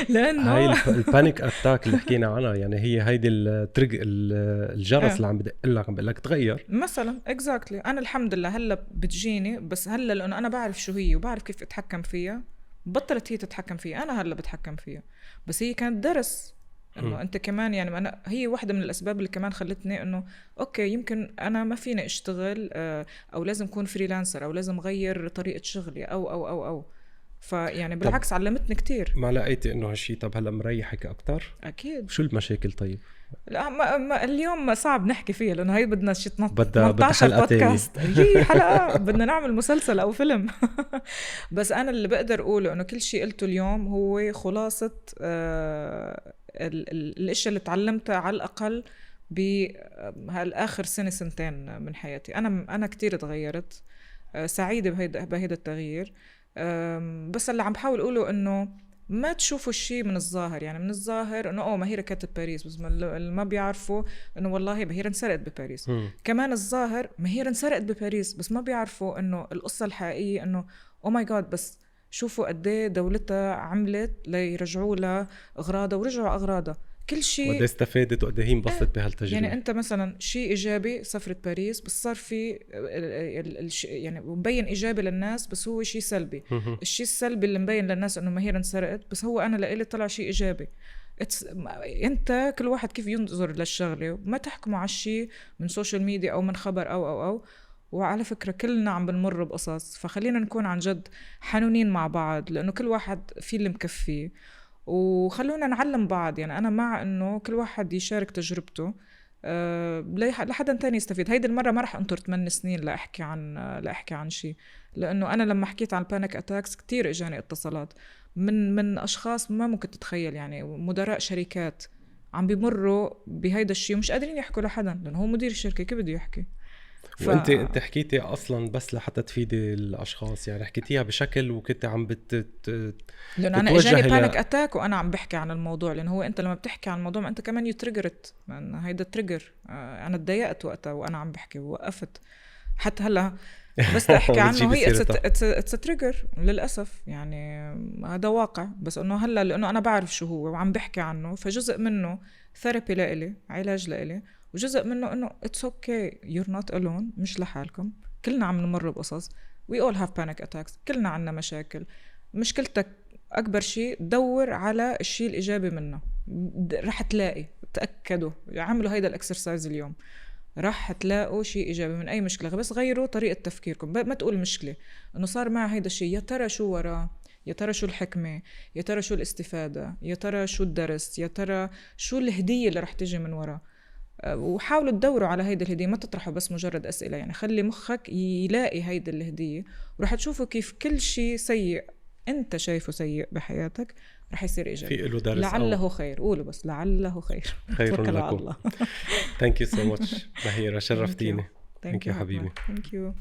لأنه هاي البانيك أتاك اللي حكينا عنها، يعني هيدي الجرس اللي عم بقول لك تغير مثلا. exactly. أنا الحمد لله هلا بتجيني، بس هلا لأنه أنا بعرف شو هي وبعرف كيف أتحكم فيها، بطلت هي تتحكم فيها، أنا هلا بتحكم فيها. بس هي كانت درس انه انت كمان، يعني هي واحدة من الاسباب اللي كمان خلتني انه اوكي يمكن انا ما فيني اشتغل او لازم اكون فريلانسر او لازم اغير طريقة شغلي او فيعني بالعكس علمتني كتير. ما لقيتي انه هالشي طب هلا مريحك اكتر؟ اكيد. شو المشاكل طيب؟ لا ما اليوم صعب نحكي فيها لانه هي بدنا شي 18 بودكاست، هي حلقة بدنا نعمل مسلسل او فيلم. بس انا اللي بقدر اقوله انه كل شيء قلته اليوم هو خلاصة الاشياء اللي تعلمتها على الاقل بهالاخر سنتين من حياتي. انا كتير تغيرت، سعيدة بهيدا التغيير. بس اللي عم بحاول اقوله انه ما تشوفوا الشيء من الظاهر، يعني من الظاهر انه مهيرة كانت بباريس، بس اللي ما بيعرفوا انه والله مهيرة انسرقت بباريس. كمان الظاهر مهيرة انسرقت بباريس، بس ما بيعرفوا انه القصة الحقيقية انه ماي جاد، بس شوفوا قديه دولتها عملت ليرجعوا لها اغراضها ورجعوا اغراضها. كل شيء وقد استفادت وقد هي انبسطت بهالتجربه. يعني انت مثلا شيء ايجابي سفرت باريس، بس صار في يعني مبين ايجابي للناس بس هو شيء سلبي. الشيء السلبي اللي مبين للناس انه مهيرة انسرقت، بس هو انا لإلي طلع شيء ايجابي. انت كل واحد كيف ينظر للشغله، ما تحكموا على الشيء من سوشيال ميديا او من خبر او وعلى فكرة كلنا عم بنمر بقصص، فخلينا نكون عن جد حنونين مع بعض، لأنه كل واحد في اللي مكفيه، وخلونا نعلم بعض. يعني أنا مع أنه كل واحد يشارك تجربته لحدا تاني يستفيد. هيدي المرة ما رح أنطر 8 سنين لأحكي عن شيء، لأنه أنا لما حكيت عن البانيك أتاكس كتير إجاني اتصالات من أشخاص ما ممكن تتخيل، يعني مدراء شركات عم بيمروا بهيدا الشيء ومش قادرين يحكوا لحدا، لأنه هو مدير الشركة كيف بده يحكي. وانت حكيتي اصلا بس لحتى تفيدي الاشخاص، يعني حكيتيها بشكل وكنت عم لانه انا اجاني بانيك اتاك وانا عم بحكي عن الموضوع، لانه هو انت لما بتحكي عن الموضوع انت كمان يتريجرت، هيدا تريجر. انا اتضايقت وقتها وانا عم بحكي ووقفت حتى هلا بس احكي عنه. هي اتس تريجر للاسف، يعني هذا واقع. بس انه هلا لانه انا بعرف شو هو وعم بحكي عنه، فجزء منه ثيرابي لإلي، علاج لإلي، وجزء منه إنه it's okay you're not alone، مش لحالكم، كلنا عم نمر بقصص، we all have panic attacks، كلنا عنا مشاكل. مشكلتك أكبر شيء دور على الشيء الإيجابي منه، رح تلاقي، تأكدوا، عملوا هيدا الإكسرسايز اليوم، رح تلاقوا شيء إيجابي من أي مشكلة. بس غيروا طريقة تفكيركم، ما تقول مشكلة إنه صار مع هيدا الشيء، يا ترى شو وراه، يا ترى شو الحكمة، يا ترى شو الاستفادة، يا ترى شو الدرس، يا ترى شو الهدية اللي رح تيجي من وراه. وحاولوا تدوروا على هيدا الهدية، ما تطرحوا بس مجرد أسئلة، يعني خلي مخك يلاقي هيدا الهدية، ورح تشوفوا كيف كل شيء سيء أنت شايفه سيء بحياتك رح يصير إيجابي، لعله خير. قولوا بس لعله خير لكم. Thank you so much مهيرة، شرفتيني. Thank you حبيبي. Thank you.